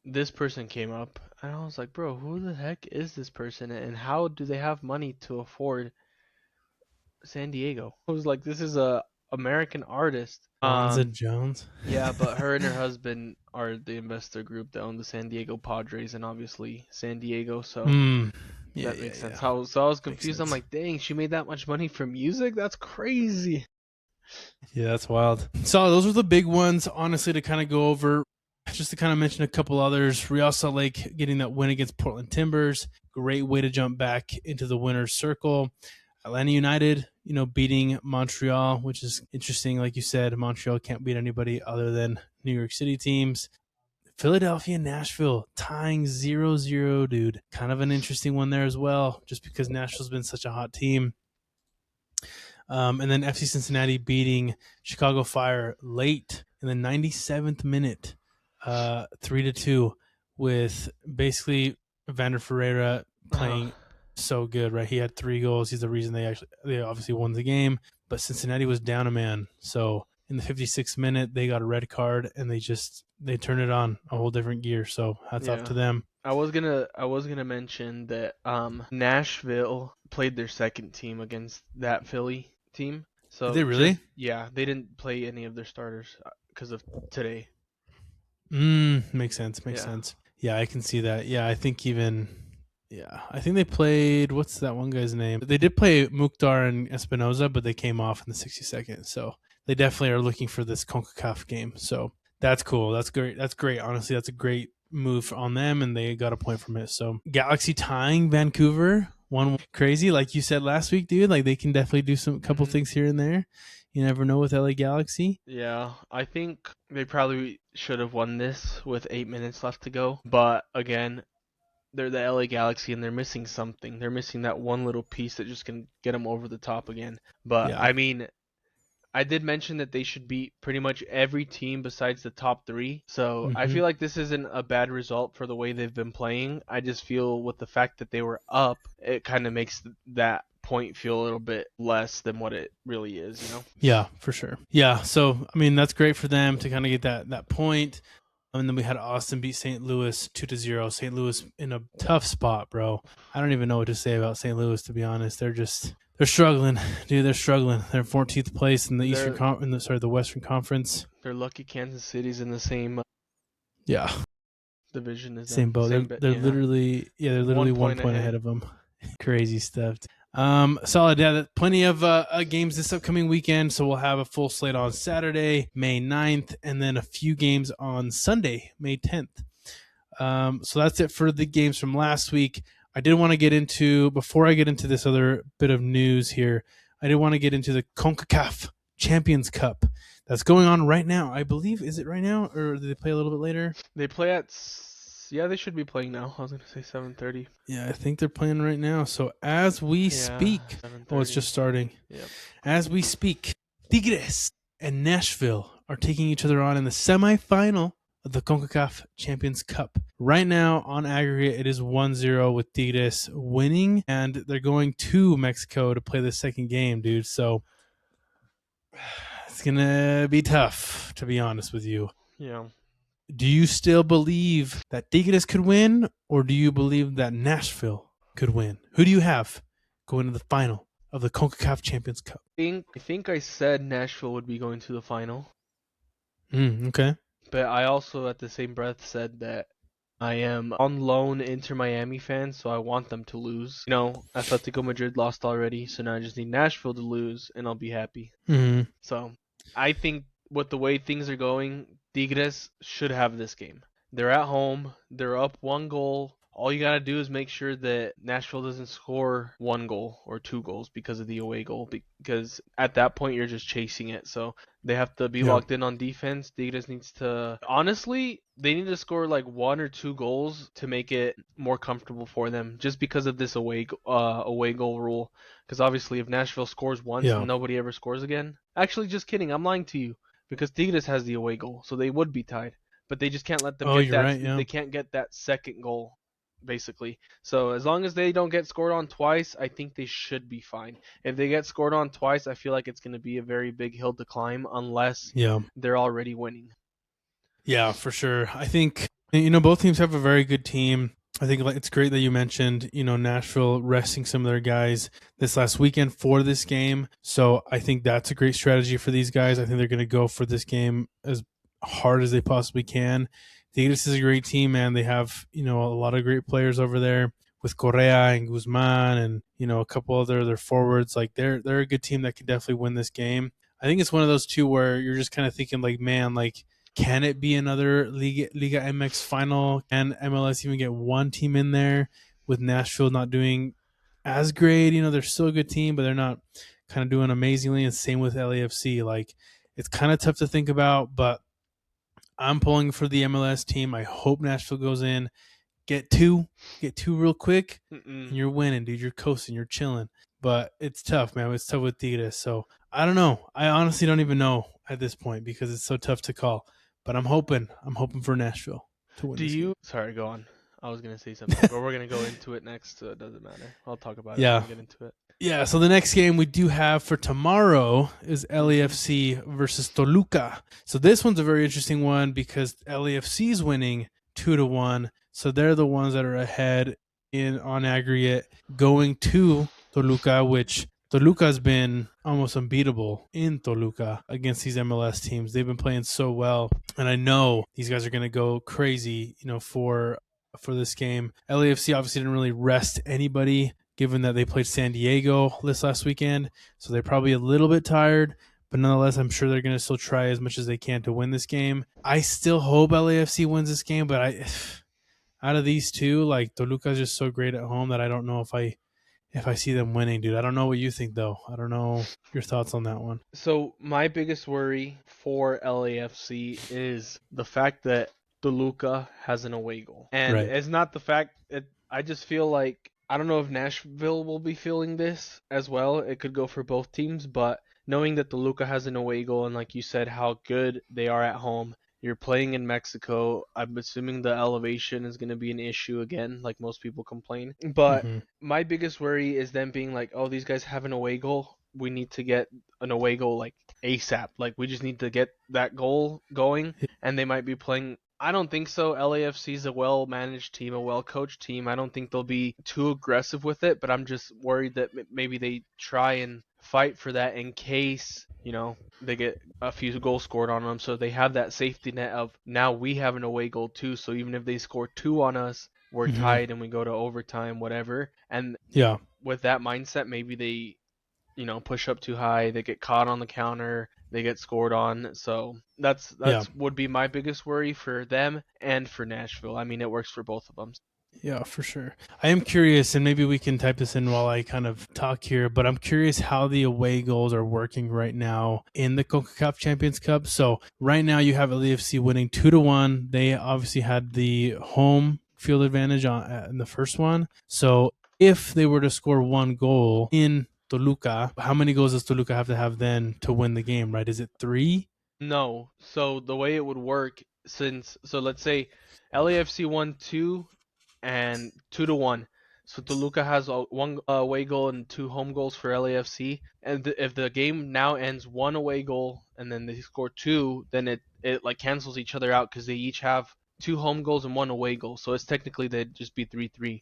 this person came up, and I was like, bro, who the heck is this person, and how do they have money to afford San Diego? I was like, this is a American artist. Lonza Jones. Yeah, but her and her husband are the investor group that own the San Diego Padres and obviously San Diego, so Yeah, that yeah, makes sense. yeah. So I was Makes confused. I'm sense. like, dang, she made that much money from music? That's crazy. Yeah, that's wild. So those are the big ones, honestly, to kind of go over. Just to kind of mention a couple others, Real Salt Lake getting that win against Portland Timbers. Great way to jump back into the winner's circle. Atlanta United, beating Montreal, which is interesting. Like you said, Montreal can't beat anybody other than New York City teams. Philadelphia and Nashville tying 0-0, dude. Kind of an interesting one there as well, just because Nashville's been such a hot team. And then FC Cincinnati beating Chicago Fire late in the 97th minute, 3-2, with basically Vander Ferreira playing so good, right? He had 3 goals. He's the reason they obviously won the game. But Cincinnati was down a man. So in the 56th minute, they got a red card and they turned it on a whole different gear. So hats off Yeah. to them. I was gonna mention that Nashville played their second team against that Philly team. Did So they really? yeah, they didn't play any of their starters because of today. Makes sense. Makes Yeah. sense. Yeah, I can see that. Yeah, I think they played. What's that one guy's name? They did play Mukhtar and Espinoza, but they came off in the 62nd. So they definitely are looking for this CONCACAF game. So that's cool. That's great. That's great. Honestly, that's a great move on them, and they got a point from it. So Galaxy tying Vancouver, one crazy, like you said last week, dude. Like they can definitely do some couple things here and there. You never know with LA Galaxy. Yeah, I think they probably should have won this with 8 minutes left to go. But again, they're the LA Galaxy and they're missing something. They're missing that one little piece that just can get them over the top again. But Yeah. I mean, I did mention that they should beat pretty much every team besides the top 3. So I Mm-hmm. feel like this isn't a bad result for the way they've been playing. I just feel with the fact that they were up, it kind of makes that point feel a little bit less than what it really is, you know? Yeah, for sure. Yeah, so I mean that's great for them to kind of get that point. And then we had Austin beat St. Louis 2-0. St. Louis in a tough spot, bro. I don't even know what to say about St. Louis, to be honest. They're struggling, dude. They're struggling. They're 14th place in the the Western Conference. They're lucky Kansas City's in the same Yeah, division as same them. boat. They're Yeah. literally 1 point ahead of them. Crazy stuff. Solid. Yeah, plenty of games this upcoming weekend. So we'll have a full slate on Saturday, May 9th, and then a few games on Sunday, May 10th. So that's it for the games from last week. I did want to get into, before I get into this other bit of news here, I did want to get into the CONCACAF Champions Cup that's going on right now. I believe, is it right now, or do they play a little bit later? They play at yeah, they should be playing now. I was gonna say 7:30. Yeah, I think they're playing right now. So as we speak, 7:30. it's just starting. Yep. As we speak, Tigres and Nashville are taking each other on in the semifinal of the CONCACAF Champions Cup. Right now, on aggregate, it is 1-0 with Tigres winning, and they're going to Mexico to play the second game, dude. So it's going to be tough, to be honest with you. Yeah. Do you still believe that Tigres could win, or do you believe that Nashville could win? Who do you have going to the final of the CONCACAF Champions Cup? I think I said Nashville would be going to the final. Okay. But I also, at the same breath, said that I am on loan Inter Miami fan, so I want them to lose. You know, Atletico Madrid lost already, so now I just need Nashville to lose, and I'll be happy. Mm-hmm. So I think with the way things are going, Tigres should have this game. They're at home. They're up 1 goal All you got to do is make sure that Nashville doesn't score 1 goal or 2 goals because of the away goal, because at that point you're just chasing it. So they have to be Yeah. locked in on defense. Tigres needs to, honestly, they need to score like 1 or 2 goals to make it more comfortable for them, just because of this away goal rule. Because obviously, if Nashville scores once Yeah. and nobody ever scores again, actually, just kidding, I'm lying to you, because Tigres has the away goal, so they would be tied. But they just can't let them Oh, get you're that. right. Yeah. They can't get that second goal, basically. So as long as they don't get scored on twice, I think they should be fine. If they get scored on twice, I feel like it's going to be a very big hill to climb unless Yeah. they're already winning. Yeah, for sure. I think both teams have a very good team. I think it's great that you mentioned Nashville resting some of their guys this last weekend for this game. So I think that's a great strategy for these guys. I think they're going to go for this game as hard as they possibly can. The Eagles is a great team, man. They have a lot of great players over there with Correa and Guzman and a couple other their forwards. Like they're a good team that can definitely win this game. I think it's one of those two where you're just kind of thinking like, man, like, can it be another Liga MX final? Can MLS even get one team in there with Nashville not doing as great? They're still a good team, but they're not kind of doing amazingly. And same with LAFC. Like, it's kind of tough to think about, but I'm pulling for the MLS team. I hope Nashville goes in, get two real quick, Mm-mm. and you're winning, dude. You're coasting, you're chilling. But it's tough, man. It's tough with Tigres. So I don't know. I honestly don't even know at this point because it's so tough to call. But I'm hoping for Nashville to win Do this game. you? Sorry, go on. I was gonna say something, but we're gonna go into it next, so it doesn't matter. I'll talk about it when Yeah. we get into it. Yeah, so the next game we do have for tomorrow is Mm-hmm. LAFC versus Toluca. So this one's a very interesting one because LAFC is winning 2-1. So they're the ones that are ahead in on aggregate going to Toluca, which Toluca's been almost unbeatable in Toluca against these MLS teams. They've been playing so well, and I know these guys are going to go crazy, for this game. LAFC obviously didn't really rest anybody given that they played San Diego this last weekend. So they're probably a little bit tired, but nonetheless, I'm sure they're going to still try as much as they can to win this game. I still hope LAFC wins this game, but out of these two, like Toluca's just so great at home that I don't know if I see them winning, dude. I don't know what you think though. I don't know your thoughts on that one. So my biggest worry for LAFC is the fact that Toluca has an away goal, and Right. it's not the fact that I just feel like I don't know if Nashville will be feeling this as well. It could go for both teams, but knowing that Toluca has an away goal and like you said, how good they are at home. You're playing in Mexico. I'm assuming the elevation is going to be an issue again, like most people complain. But Mm-hmm. my biggest worry is them being like, oh, these guys have an away goal. We need to get an away goal like ASAP. Like we just need to get that goal going, and they might be playing. I don't think so. LAFC is a well managed team, a well coached team. I don't think they'll be too aggressive with it, but I'm just worried that maybe they try and fight for that in case, they get a few goals scored on them. So they have that safety net of now we have an away goal too. So even if they score two on us, we're Mm-hmm. tied and we go to overtime, whatever. And Yeah. with that mindset, maybe they push up too high, they get caught on the counter, they get scored on. So that's Yeah. would be my biggest worry for them and for Nashville. I mean, it works for both of them. Yeah, for sure. I am curious, and maybe we can type this in while I kind of talk here, but I'm curious how the away goals are working right now in the CONCACAF Champions Cup. So right now you have LAFC winning 2-1. They obviously had the home field advantage in the first one. So if they were to score one goal in Toluca, how many goals does Toluca have to have then to win the game, right? Is it 3? No. So the way it would work, so let's say LAFC won 2 and 2-1. So Toluca has one away goal and 2 home goals for LAFC. And if the game now ends 1 away goal and then they score 2, then it like cancels each other out because they each have 2 home goals and 1 away goal. So it's technically they'd just be 3-3.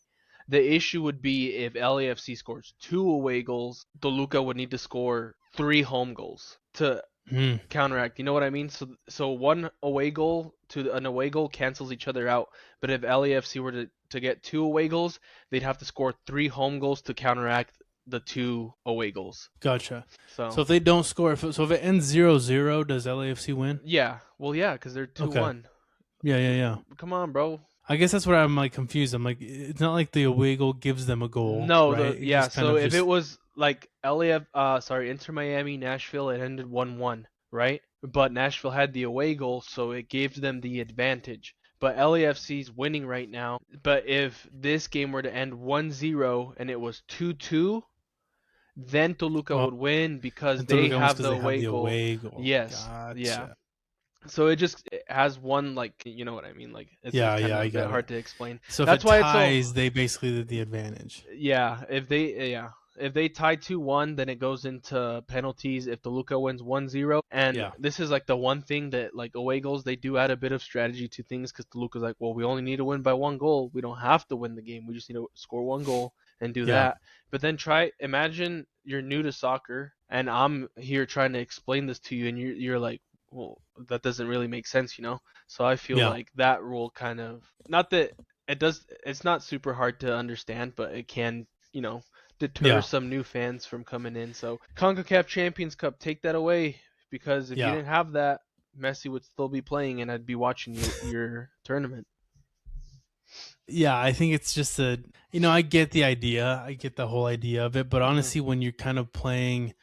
The issue would be if LAFC scores 2 away goals, Toluca would need to score 3 home goals to Mm, counteract. You know what I mean? So one away goal to an away goal cancels each other out. But if LAFC were to get 2 away goals, they'd have to score 3 home goals to counteract the 2 away goals. gotcha. So So if they don't score, if it ends 0-0, does LAFC win? yeah, well yeah, because they're two Okay. one. Yeah. Come on, bro. I guess that's what I'm like confused. I'm like, it's not like the away goal gives them a goal, No, right? the It yeah. just kind So of if it just was like LAF, sorry, Inter Miami, Nashville, it ended 1-1, right? But Nashville had the away goal, so it gave them the advantage. But LAFC's winning right now. But if this game were to end 1-0 and it was 2-2, then Toluca oh, would win because and they Toluca wins have because the they have away the goal. away goal. Yes, yeah. Gotcha. So it has one, like, you know what I mean? Like it's Yeah, kind yeah, of I a bit got it. hard to explain. So if That's it why it's so ties, they basically did the advantage. if they tie 2-1, then it goes into penalties if Toluca wins 1-0. And Yeah, this is like the one thing that, like, away goals, they do add a bit of strategy to things because Toluca's like, well, we only need to win by one goal. We don't have to win the game. We just need to score one goal and do yeah, that. But then imagine you're new to soccer and I'm here trying to explain this to you and you're like, well, that doesn't really make sense, you know? So I feel yeah, like that rule kind of, not that it's not super hard to understand, but it can, deter yeah, some new fans from coming in. So CONCACAF Champions Cup, take that away, because if you yeah. didn't have that, Messi would still be playing and I'd be watching your tournament. Yeah, I think it's just I get the idea. I get the whole idea of it. But Hmm. honestly, when you're kind of playing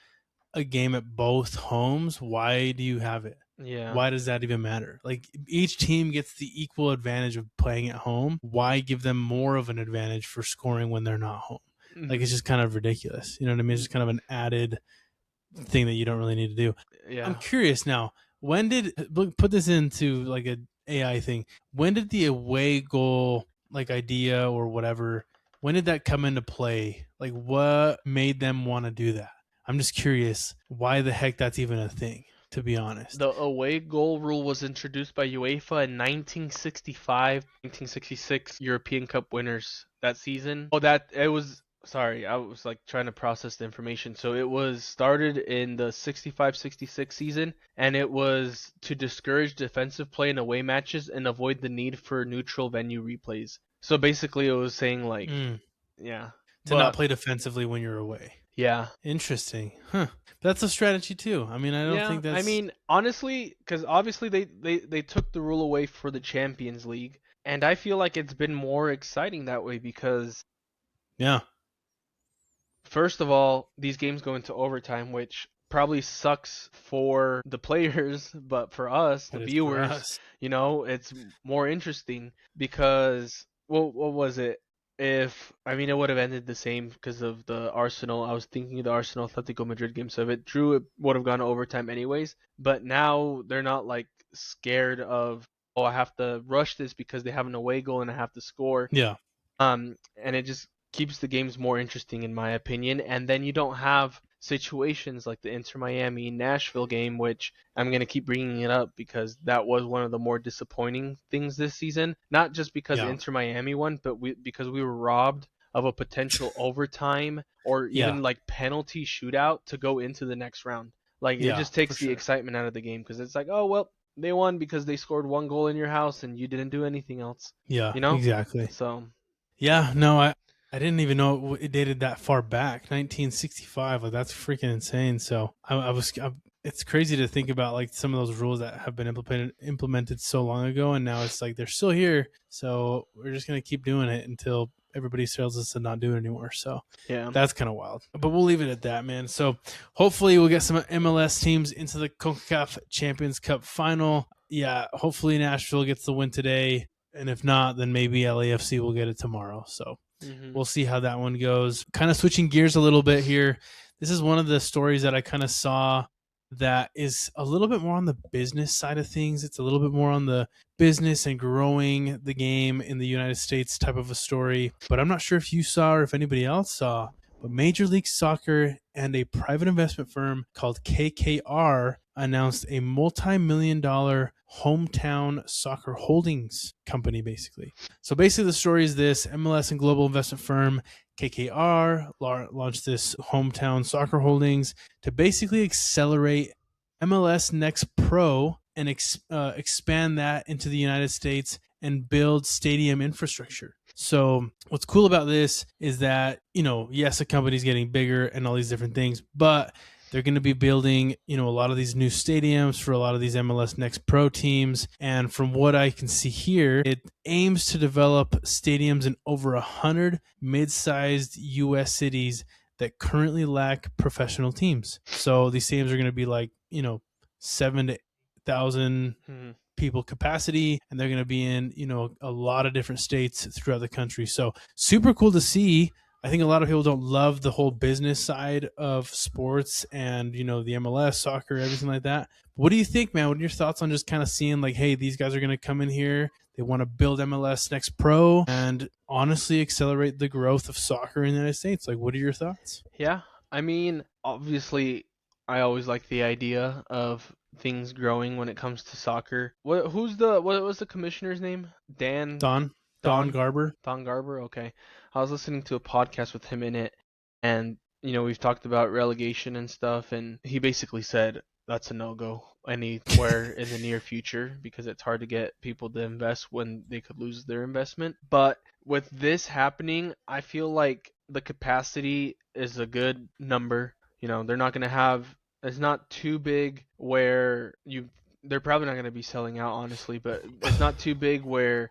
a game at both homes, why do you have it? Yeah. Why does that even matter? Like each team gets the equal advantage of playing at home. Why give them more of an advantage for scoring when they're not home? Like Hmm. it's just kind of ridiculous. You know what I mean? It's just kind of an added thing that you don't really need to do. I'm Yeah. curious now. When did put this into like a AI thing? When did the away goal like idea or whatever? When did that come into play? Like what made them want to do that? I'm just curious why the heck that's even a thing. To be honest. The away goal rule was introduced by UEFA in 1965, 1966 European Cup winners that season. Oh, that it was. Sorry, I was like trying to process the information. So it was started in the 65-66 season, and it was to discourage defensive play in away matches and avoid the need for neutral venue replays. So basically, it was saying like, Mm, yeah, to not but play defensively when you're away. yeah. Interesting, huh? That's a strategy too. I mean, I don't Yeah, think I that's mean, honestly, because obviously they took the rule away for the Champions League, and I feel like it's been more exciting that way because, yeah. first of all, these games go into overtime, which probably sucks for the players, but for us, the But it's for viewers, us. it's more interesting because, well, what was it? If I mean, it would have ended the same because of the Arsenal. I was thinking of the Arsenal Atletico Madrid game, so if it drew, it would have gone to overtime anyways. But now they're not like scared of, oh, I have to rush this because they have an away goal and I have to score. Yeah, And it just keeps the games more interesting in my opinion. And then you don't have situations like the Inter Miami Nashville game, which I'm going to keep bringing it up because that was one of the more disappointing things this season. Not just because yeah, Inter Miami won, but because we were robbed of a potential overtime or yeah, even like penalty shootout to go into the next round. Like, it yeah, just for takes the sure. excitement out of the game because it's like, oh well, they won because they scored one goal in your house and you didn't do anything else, Yeah, you know? exactly. So Yeah, no, I didn't even know it dated that far back, 1965. Like that's freaking insane. So it's crazy to think about like some of those rules that have been implemented so long ago, and now it's like they're still here. So we're just gonna keep doing it until everybody tells us to not do it anymore. So yeah. that's kind of wild. But we'll leave it at that, man. So hopefully we'll get some MLS teams into the CONCACAF Champions Cup final. Yeah, hopefully Nashville gets the win today. And if not, then maybe LAFC will get it tomorrow. So Hmm. we'll see how that one goes. Kind of switching gears a little bit here. This is one of the stories that I kind of saw that is a little bit more on the business side of things. It's a little bit more on the business and growing the game in the United States type of a story. But I'm not sure if you saw or if anybody else saw, but Major League Soccer and a private investment firm called KKR announced a multi-million-dollar hometown soccer holdings company, basically. So basically the story is this: MLS and global investment firm KKR launched this hometown soccer holdings to basically accelerate MLS Next Pro and expand that into the United States and build stadium infrastructure. So what's cool about this is that, yes, the company's getting bigger and all these different things, but They're going to be building, a lot of these new stadiums for a lot of these MLS Next Pro teams. And from what I can see here, it aims to develop stadiums in over 100 mid-sized U.S. cities that currently lack professional teams. So these stadiums are going to be like, 7 to 8,000 Mhm. people capacity, and they're going to be in, a lot of different states throughout the country. So super cool to see. I think a lot of people don't love the whole business side of sports and, the MLS, soccer, everything like that. What do you think, man? What are your thoughts on just kind of seeing like, hey, these guys are going to come in here. They want to build MLS Next Pro and honestly accelerate the growth of soccer in the United States. Like, what are your thoughts? Yeah, I mean, obviously, I always like the idea of things growing when it comes to soccer. What was the commissioner's name? Dan Don Don Garber. Don Garber. Okay, I was listening to a podcast with him in it, and we've talked about relegation and stuff, and he basically said that's a no-go anywhere in the near future because it's hard to get people to invest when they could lose their investment. But with this happening, I feel like the capacity is a good number. They're not going to have it's not too big where they're probably not going to be selling out honestly, but it's not too big where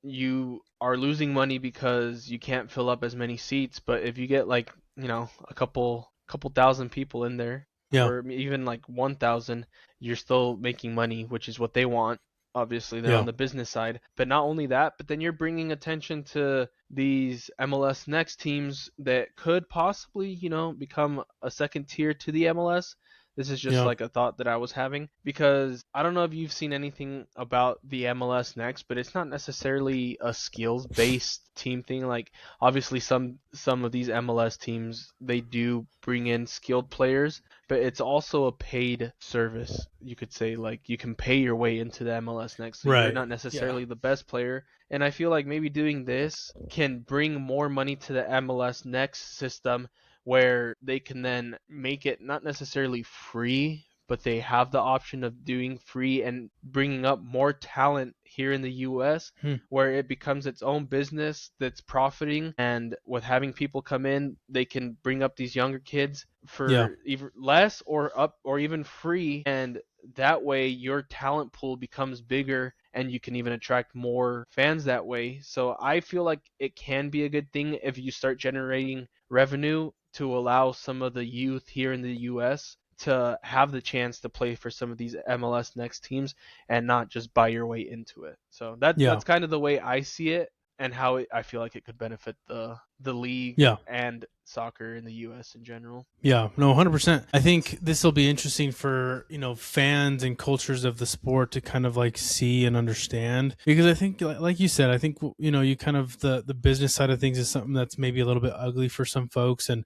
you are losing money because you can't fill up as many seats. But if you get like, a couple thousand people in there, Yeah. or even like 1,000, you're still making money, which is what they want. Obviously, they're on Yeah. the business side. But not only that, but then you're bringing attention to these MLS Next teams that could possibly, become a second tier to the MLS. This is just Yeah. like a thought that I was having because I don't know if you've seen anything about the MLS Next, but it's not necessarily a skills based team thing. Like obviously some of these MLS teams they do bring in skilled players, but it's also a paid service. You could say like you can pay your way into the MLS Next, so you're Right. not Yeah. necessarily the best player. And I feel like maybe doing this can bring more money to the MLS Next system where they can then make it not necessarily free, but they have the option of doing free and bringing up more talent here in the US Hmm. where it becomes its own business that's profiting. And with having people come in, they can bring up these younger kids Yeah. for either less or even free. And that way your talent pool becomes bigger and you can even attract more fans that way. So I feel like it can be a good thing if you start generating revenue to allow some of the youth here in the US to have the chance to play for some of these MLS Next teams and not just buy your way into it. So Yeah. that's kind of the way I see it and how I feel like it could benefit the league Yeah. and soccer in the US in general. Yeah, no, 100%. I think this will be interesting for, fans and cultures of the sport to kind of like see and understand. Because I think, like you said, I think, you kind of the business side of things is something that's maybe a little bit ugly for some folks. And,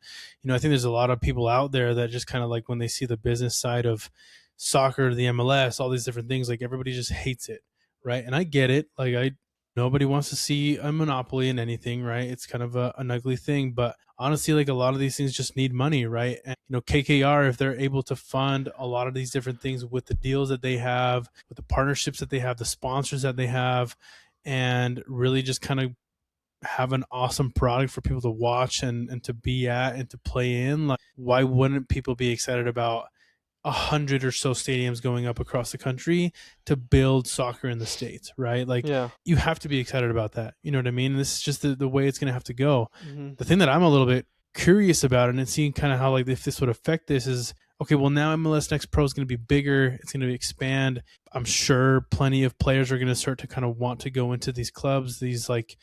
I think there's a lot of people out there that just kind of like when they see the business side of soccer, the MLS, all these different things, like everybody just hates it. Right. And I get it. Nobody wants to see a monopoly in anything, right? It's kind of an ugly thing, but honestly, like a lot of these things just need money, right? And KKR, if they're able to fund a lot of these different things with the deals that they have, with the partnerships that they have, the sponsors that they have, and really just kind of have an awesome product for people to watch and to be at and to play in, like why wouldn't people be excited about 100 or so stadiums going up across the country to build soccer in the States, right? Like Yeah. you have to be excited about that. You know what I mean? And this is just the way it's going to have to go. Mm-hmm. The thing that I'm a little bit curious about and seeing kind of how like if this would affect this is, okay, well now MLS Next Pro is going to be bigger. It's going to expand. I'm sure plenty of players are going to start to kind of want to go into these clubs, these like,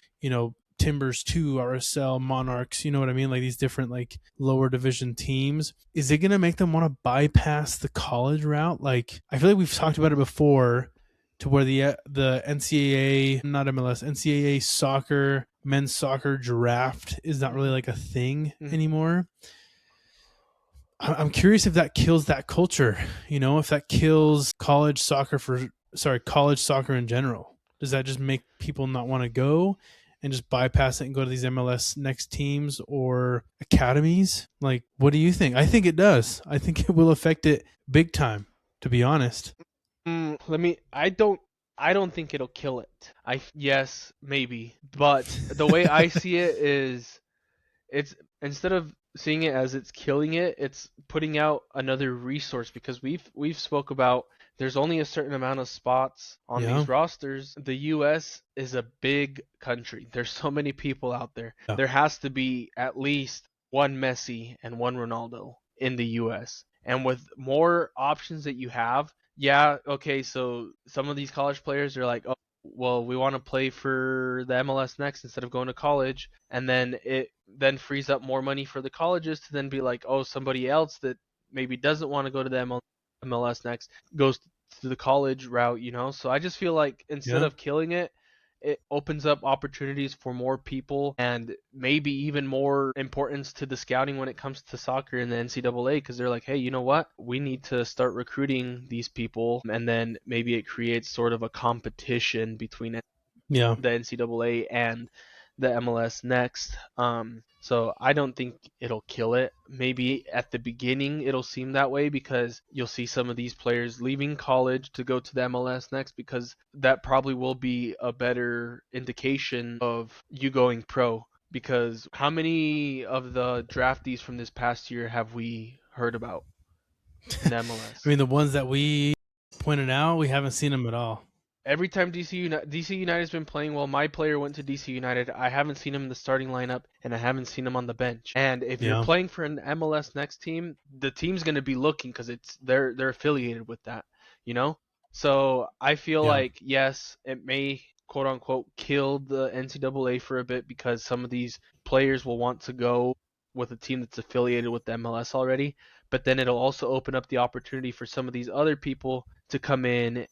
Timbers 2, RSL, Monarchs, you know what I mean? Like these different like lower division teams. Is it going to make them want to bypass the college route? Like I feel like we've talked about it before to where the NCAA, not MLS, NCAA soccer, men's soccer draft is not really like a thing anymore. I'm curious if that kills that culture, if that kills college soccer in general. Does that just make people not want to go and just bypass it and go to these MLS Next teams or academies? Like, what do you think? I think it does. I think it will affect it big time, to be honest. I don't think it'll kill it. Yes, maybe. But the way I see it is it's instead of seeing it as it's killing it. It's putting out another resource because we've spoke about there's only a certain amount of spots on Yeah. these rosters. The US is a big country. There's so many people out there. Yeah. There has to be at least one Messi and one Ronaldo in the US. And with more options that you have, yeah, okay, so some of these college players are like, "Oh, well, we want to play for the MLS next instead of going to college," and then it then frees up more money for the colleges to then be like, oh, somebody else that maybe doesn't want to go to the MLS next goes to the college route, you know? So I just feel like instead Yeah. of killing it, it opens up opportunities for more people and maybe even more importance to the scouting when it comes to soccer in the NCAA because they're like, hey, you know what? We need to start recruiting these people, and then maybe it creates sort of a competition between Yeah. the NCAA and the MLS next. So I don't think it'll kill it. Maybe at the beginning it'll seem that way because you'll see some of these players leaving college to go to the MLS next because that probably will be a better indication of you going pro. Because how many of the draftees from this past year have we heard about in the I MLS? mean, the ones that we pointed out, we haven't seen them at all. Every time DC United's been playing well, my player went to DC United. I haven't seen him in the starting lineup, and I haven't seen him on the bench. And if you're Yeah. playing for an MLS next team, the team's going to be looking because they're affiliated with that, you know. So I feel Yeah. like yes, it may quote unquote kill the NCAA for a bit because some of these players will want to go with a team that's affiliated with the MLS already. But then it'll also open up the opportunity for some of these other people to come in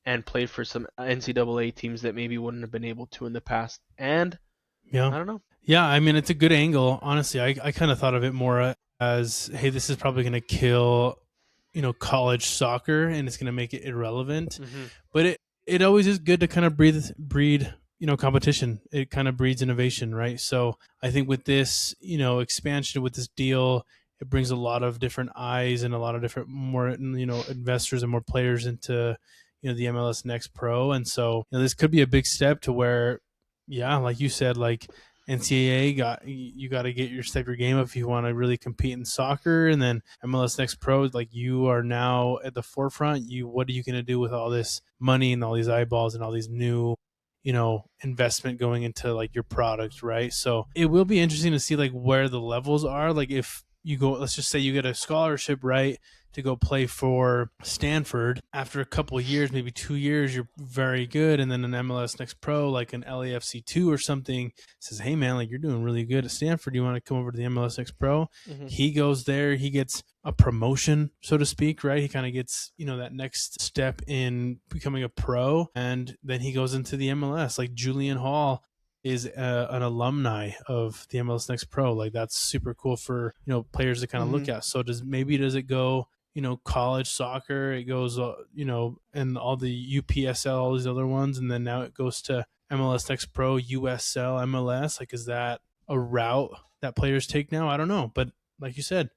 and played for some NCAA teams that maybe wouldn't have been able to in the past. And Yeah. I don't know. Yeah. I mean, it's a good angle. Honestly, I kind of thought of it more as, hey, this is probably going to kill, college soccer and it's going to make it irrelevant. Mm-hmm. But it always is good to kind of breed competition. It kind of breeds innovation, right? So I think with this expansion, with this deal, it brings a lot of different eyes and a lot of different more investors and more players into the MLS Next Pro. And so this could be a big step to where, yeah, like you said, like NCAA got to get step your game up if you want to really compete in soccer, and then MLS Next Pro, like you are now at the forefront. What are you going to do with all this money and all these eyeballs and all these new investment going into like your product, right? So it will be interesting to see like where the levels are. Like if you go, let's just say you get a scholarship, right, to go play for Stanford. After a couple of years, maybe 2 years, you're very good, and then an MLS Next Pro, like an LAFC2 or something, says, "Hey man, like you're doing really good at Stanford. You want to come over to the MLS Next Pro?" Mm-hmm. He goes there, he gets a promotion, so to speak, right? He kind of gets that next step in becoming a pro, and then he goes into the MLS. Like Julian Hall is an alumni of the MLS Next Pro. Like that's super cool for players to kind of Mm-hmm. look at. So does it go college soccer? It goes and all the UPSL, all these other ones, and then now it goes to MLS Next Pro, USL, MLS. Like, is that a route that players take now? I don't know, but like you said,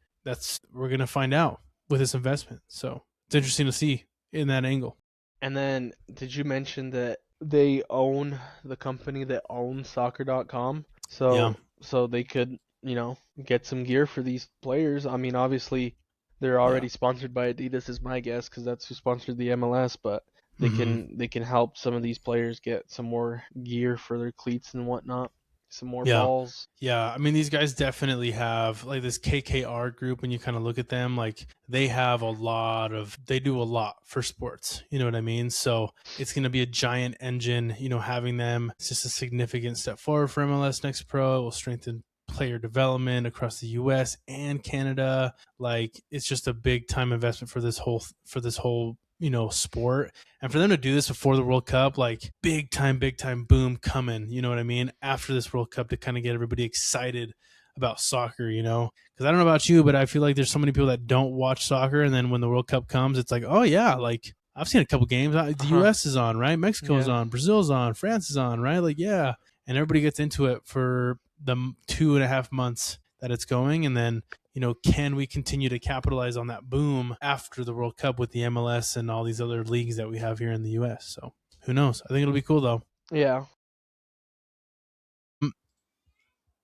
we're gonna find out with this investment. So it's interesting to see in that angle. And then did you mention that they own the company that owns soccer.com? Yeah. So they could, get some gear for these players. I mean, obviously they're Yeah. already sponsored by Adidas is my guess because that's who sponsored the MLS, but Mm-hmm. they can help some of these players get some more gear for their cleats and whatnot, some more Yeah. balls. Yeah. I mean, these guys definitely have like this KKR group. When you kind of look at them, like they have they do a lot for sports. You know what I mean? So it's going to be a giant engine, having them. It's just a significant step forward for MLS Next Pro. It will strengthen player development across the US and Canada. Like it's just a big time investment for this whole sport, and for them to do this before the World Cup, like big time boom coming, you know what I mean, after this World Cup, to kind of get everybody excited about soccer, because I don't know about you, but I feel like there's so many people that don't watch soccer, and then when the World Cup comes, it's like, oh yeah, like I've seen a couple games. The Uh-huh. US is on, right? Mexico's Yeah. on, Brazil's on, France is on, right? Like, yeah, and everybody gets into it for the 2.5 months that it's going, and then can we continue to capitalize on that boom after the World Cup with the MLS and all these other leagues that we have here in the US? So who knows? I think it'll be cool though. Yeah. Mm,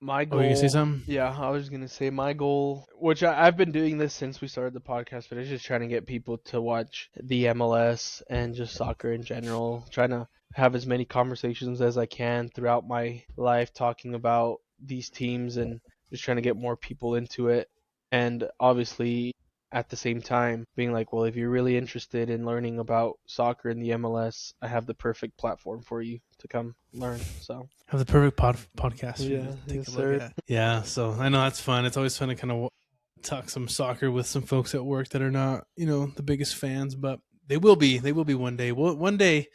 My Oh, you gonna say goal, something? yeah, I was gonna say my goal, which I've been doing this since we started the podcast, but it's just trying to get people to watch the MLS and just soccer in general. Trying to have as many conversations as I can throughout my life talking about these teams and just trying to get more people into it. And obviously, at the same time, being like, well, if you're really interested in learning about soccer in the MLS, I have the perfect platform for you to come learn. So, Have the perfect podcast for you to yeah, take yes, a look sir. at. Yeah, so I know that's fun. It's always fun to kind of talk some soccer with some folks at work that are not, the biggest fans, but they will be. They will be one day. One day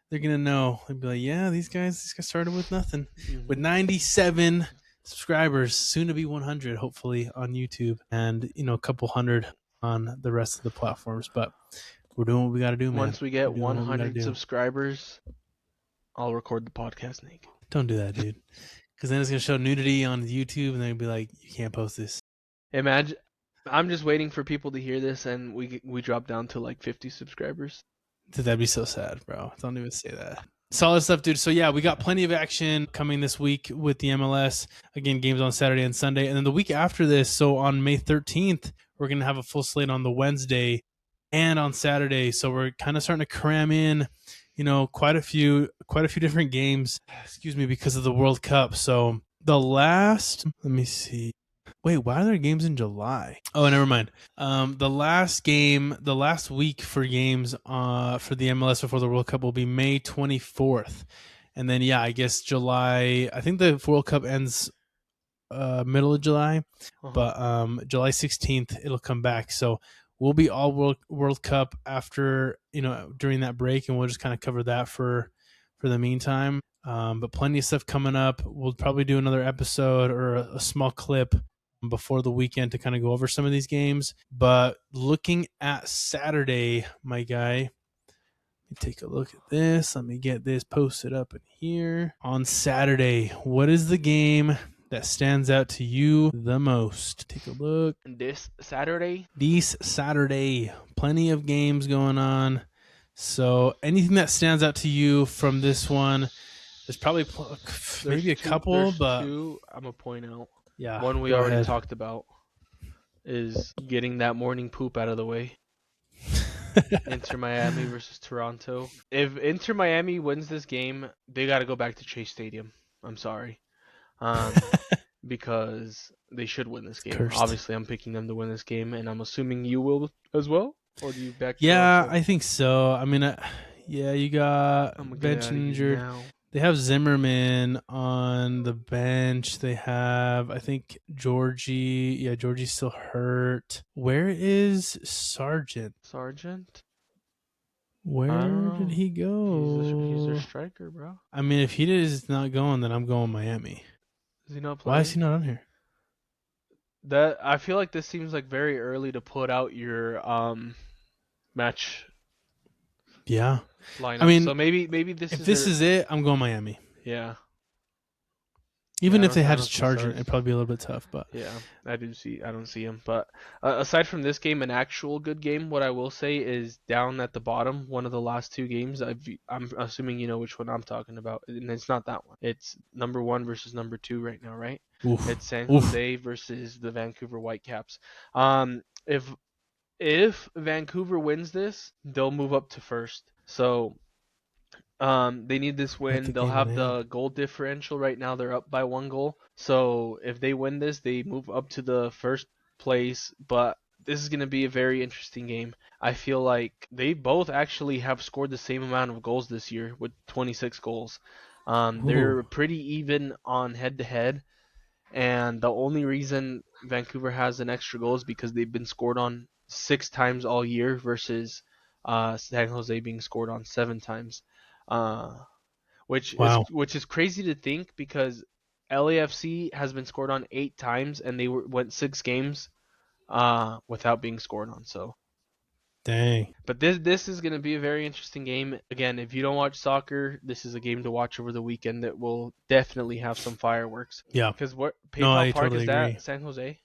they're gonna know. They'll be like, yeah, these guys started with nothing, with 97 subscribers, soon to be 100, hopefully on YouTube, and a couple hundred on the rest of the platforms. But we're doing what we got to do, man. Once we get We're doing what we got to 100 do. subscribers, I'll record the podcast naked. Don't do that, dude. Because then it's gonna show nudity on YouTube, and they'll be like, "You can't post this." Imagine, I'm just waiting for people to hear this, and we drop down to like 50 subscribers. Dude, that'd be so sad, bro. Don't even say that. Solid stuff, dude. So yeah, we got plenty of action coming this week with the MLS. Again, games on Saturday and Sunday, and then the week after this. So on May 13th, we're gonna have a full slate on the Wednesday and on Saturday. So we're kind of starting to cram in, quite a few different games. Excuse me, because of the World Cup. So let me see. Wait, why are there games in July? Oh, never mind. The last week for games for the MLS before the World Cup will be May 24th. And then, yeah, I guess July, I think the World Cup ends middle of July, but July 16th, it'll come back. So we'll be all World Cup after, during that break, and we'll just kind of cover that for the meantime. But plenty of stuff coming up. We'll probably do another episode or a small clip before the weekend to kind of go over some of these games. But looking at Saturday, my guy, let me take a look at this. Let me get this posted up in here. On Saturday, what is the game that stands out to you the most? Take a look. This Saturday, plenty of games going on. So anything that stands out to you from this one, there's probably maybe a couple, but two I'm gonna point out. Yeah, one we go already ahead. talked about is getting that morning poop out of the way. Inter Miami versus Toronto. If Inter Miami wins this game, they got to go back to Chase Stadium. I'm sorry. Because they should win this game. Cursed. Obviously, I'm picking them to win this game, and I'm assuming you will as well? Or do you back Yeah, Toronto? I think so. I mean, you got bench injured. They have Zimmerman on the bench. They have, I think, Georgie. Yeah, Georgie's still hurt. Where is Sargent? Where did he go? He's their striker, bro. I mean, if he is not going, then I'm going Miami. Is he not playing? Why is he not on here? I feel like this seems like very early to put out your match. Yeah. Lineup. I mean, so maybe this is it, I'm going Miami. Yeah. Even if they had to charge it, it'd probably be a little bit tough. But yeah, I don't see him. But aside from this game, an actual good game, what I will say is down at the bottom, one of the last two games. I'm assuming you know which one I'm talking about, and it's not that one. It's number 1 versus number 2 right now, right? Oof. It's San Jose versus the Vancouver Whitecaps. If Vancouver wins this, they'll move up to first. So they need this win. They'll have the goal differential right now. They're up by 1 goal. So if they win this, they move up to the first place. But this is going to be a very interesting game. I feel like they both actually have scored the same amount of goals this year with 26 goals. They're pretty even on head-to-head. And the only reason Vancouver has an extra goal is because they've been scored on 6 times all year versus San Jose being scored on 7 times. Which is crazy to think because LAFC has been scored on 8 times and they went 6 games without being scored on. So dang. But this is going to be a very interesting game. Again, if you don't watch soccer, this is a game to watch over the weekend that will definitely have some fireworks. Yeah. Because PayPal Park totally is that agree. San Jose?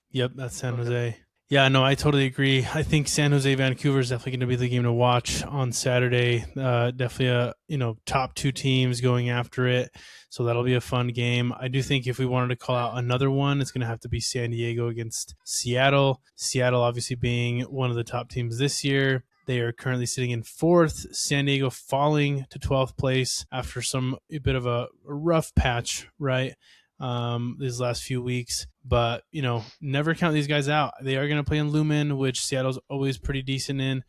Yep, that's San Jose. Yeah, no, I totally agree. I think San Jose Vancouver is definitely going to be the game to watch on Saturday. Definitely a top two teams going after it, so that'll be a fun game. I do think if we wanted to call out another one, it's going to have to be San Diego against Seattle. Seattle obviously being one of the top teams this year. They are currently sitting in fourth. San Diego falling to 12th place after a bit of a rough patch, right? These last few weeks. But, never count these guys out. They are going to play in Lumen, which Seattle's always pretty decent in.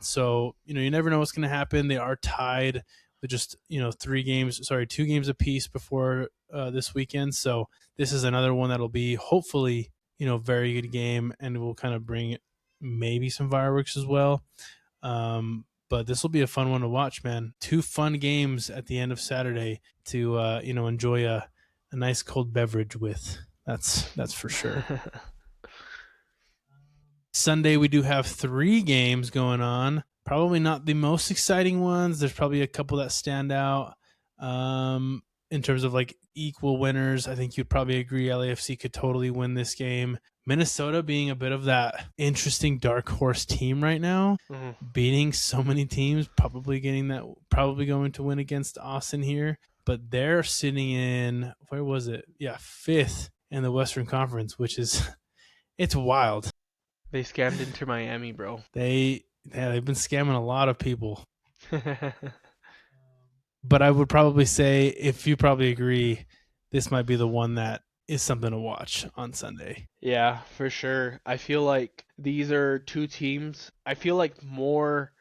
So, you never know what's going to happen. They are tied with just, 2 games apiece before this weekend. So this is another one that'll be hopefully, very good game, and will kind of bring maybe some fireworks as well. But this will be a fun one to watch, man. 2 fun games at the end of Saturday to, enjoy a nice cold beverage with. That's for sure. Sunday, we do have 3 games going on. Probably not the most exciting ones. There's probably a couple that stand out in terms of like equal winners. I think you'd probably agree LAFC could totally win this game. Minnesota being a bit of that interesting dark horse team right now, beating so many teams, probably going to win against Austin here. But they're sitting in, where was it? Yeah, 5th in the Western Conference, which is, it's wild. They scammed into Miami, bro. They've been scamming a lot of people. But I would probably say, if you probably agree, this might be the one that is something to watch on Sunday. Yeah, for sure. I feel like these are 2 teams. I feel like more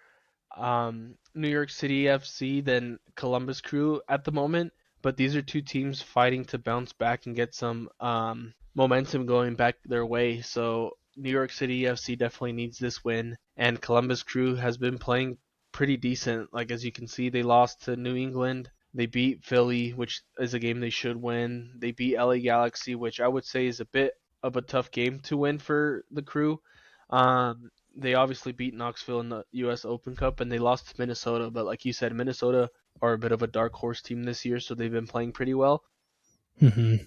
New York City FC than Columbus Crew at the moment, but these are 2 teams fighting to bounce back and get some momentum going back their way. So New York City FC definitely needs this win, and Columbus Crew has been playing pretty decent. Like, as you can see, they lost to New England. They beat Philly, which is a game they should win. They beat LA Galaxy, which I would say is a bit of a tough game to win for the Crew. They obviously beat Knoxville in the U.S. Open Cup, and they lost to Minnesota. But like you said, Minnesota are a bit of a dark horse team this year, so they've been playing pretty well. Mm-hmm.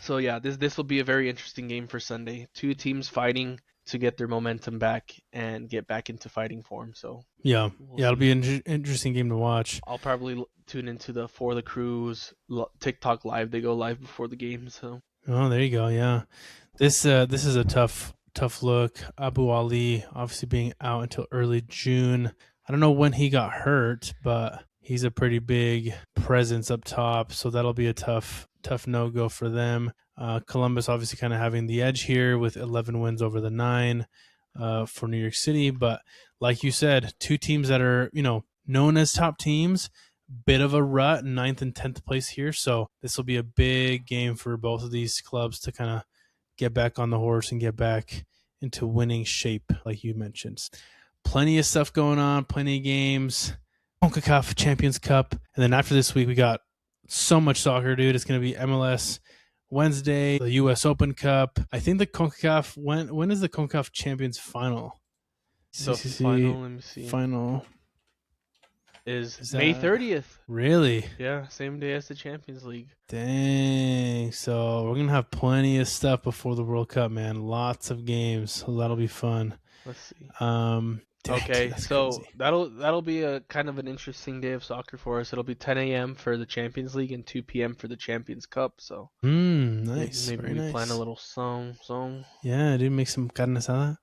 So yeah, this will be a very interesting game for Sunday. 2 teams fighting to get their momentum back and get back into fighting form. So it'll be an interesting game to watch. I'll probably tune into the For the Crews TikTok live. They go live before the game. So there you go. Yeah, this is a tough look. Abu Ali obviously being out until early June. I don't know when he got hurt, but he's a pretty big presence up top, so that'll be a tough no-go for them. Columbus obviously kind of having the edge here with 11 wins over the 9 for New York City. But like you said, 2 teams that are, known as top teams, bit of a rut, 9th and 10th place here. So this will be a big game for both of these clubs to kind of get back on the horse and get back into winning shape, like you mentioned. Plenty of stuff going on, plenty of games. CONCACAF Champions Cup. And then after this week, we got so much soccer, dude. It's going to be MLS Wednesday, the U.S. Open Cup. I think the CONCACAF, when is the CONCACAF Champions Final? The final, let me see. Final is May 30th. Really? Yeah, same day as the Champions League. Dang. So we're going to have plenty of stuff before the World Cup, man. Lots of games. So that'll be fun. Let's see. Okay, so crazy. that'll be a kind of an interesting day of soccer for us. It'll be 10 a.m. for the Champions League and 2 p.m. for the Champions Cup. So nice. Maybe we plan a little song. Yeah, dude, make some carne asada.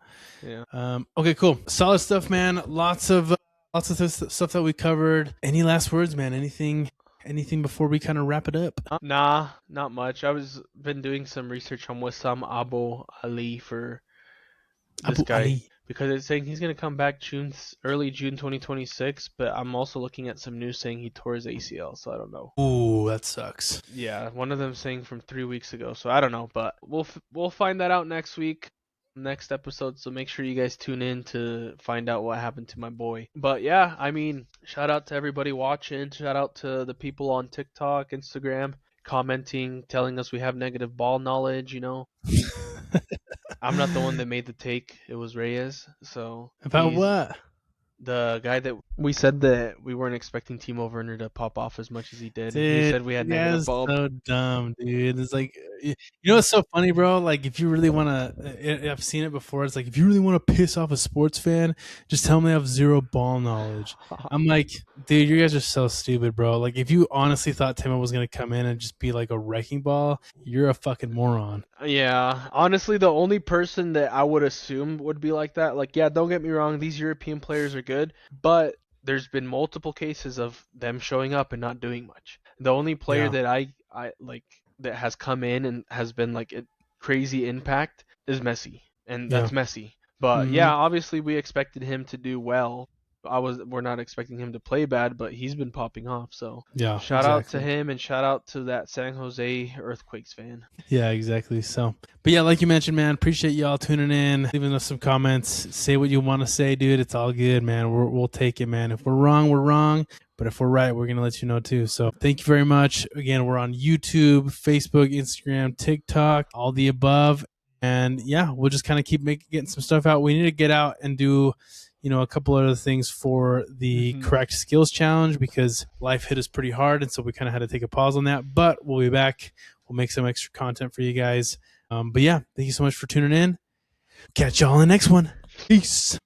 Yeah. Okay, cool. Solid stuff, man. Lots of stuff that we covered. Any last words, man? Anything before we kind of wrap it up? Nah, not much. Been doing some research on Wissam Abu Ali for this guy. Ali. Because it's saying he's going to come back early June 2026, but I'm also looking at some news saying he tore his ACL, so I don't know. Ooh, that sucks. Yeah, one of them saying from 3 weeks ago, so I don't know, but we'll find that out next week, next episode, so make sure you guys tune in to find out what happened to my boy. But yeah, I mean, shout out to everybody watching, shout out to the people on TikTok, Instagram, commenting, telling us we have negative ball knowledge, I'm not the one that made the take. It was Reyes. So about what? The guy that we said that we weren't expecting Timo Werner to pop off as much as he did. Dude, he said we had negative ball. So dumb, dude. It's like You know what's so funny, bro? Like, if you really want to, I've seen it before. It's like, if you really want to piss off a sports fan, just tell them they have zero ball knowledge. I'm like, dude, you guys are so stupid, bro. Like, if you honestly thought Timo was going to come in and just be like a wrecking ball, you're a fucking moron. Yeah, honestly, the only person that I would assume would be like that, like, yeah, don't get me wrong, these European players are good, but there's been multiple cases of them showing up and not doing much. The only player Yeah. that I like that has come in and has been like a crazy impact is Messi, and Yeah. that's Messi. But Hmm. yeah, obviously we expected him to do well. We're not expecting him to play bad, but he's been popping off. So Yeah, shout out to exactly. him and shout out to that San Jose Earthquakes fan. Yeah, exactly. So, but yeah, like you mentioned, man, appreciate y'all tuning in, leaving us some comments. Say what you want to say, dude. It's all good, man. We'll take it, man. If we're wrong, we're wrong. But if we're right, we're going to let you know too. So thank you very much. Again, we're on YouTube, Facebook, Instagram, TikTok, all the above. And yeah, we'll just kind of keep getting some stuff out. We need to get out and do, a couple other things for the Mhm. correct skills challenge because life hit us pretty hard. And so we kind of had to take a pause on that. But we'll be back. We'll make some extra content for you guys. But yeah, thank you so much for tuning in. Catch y'all in the next one. Peace.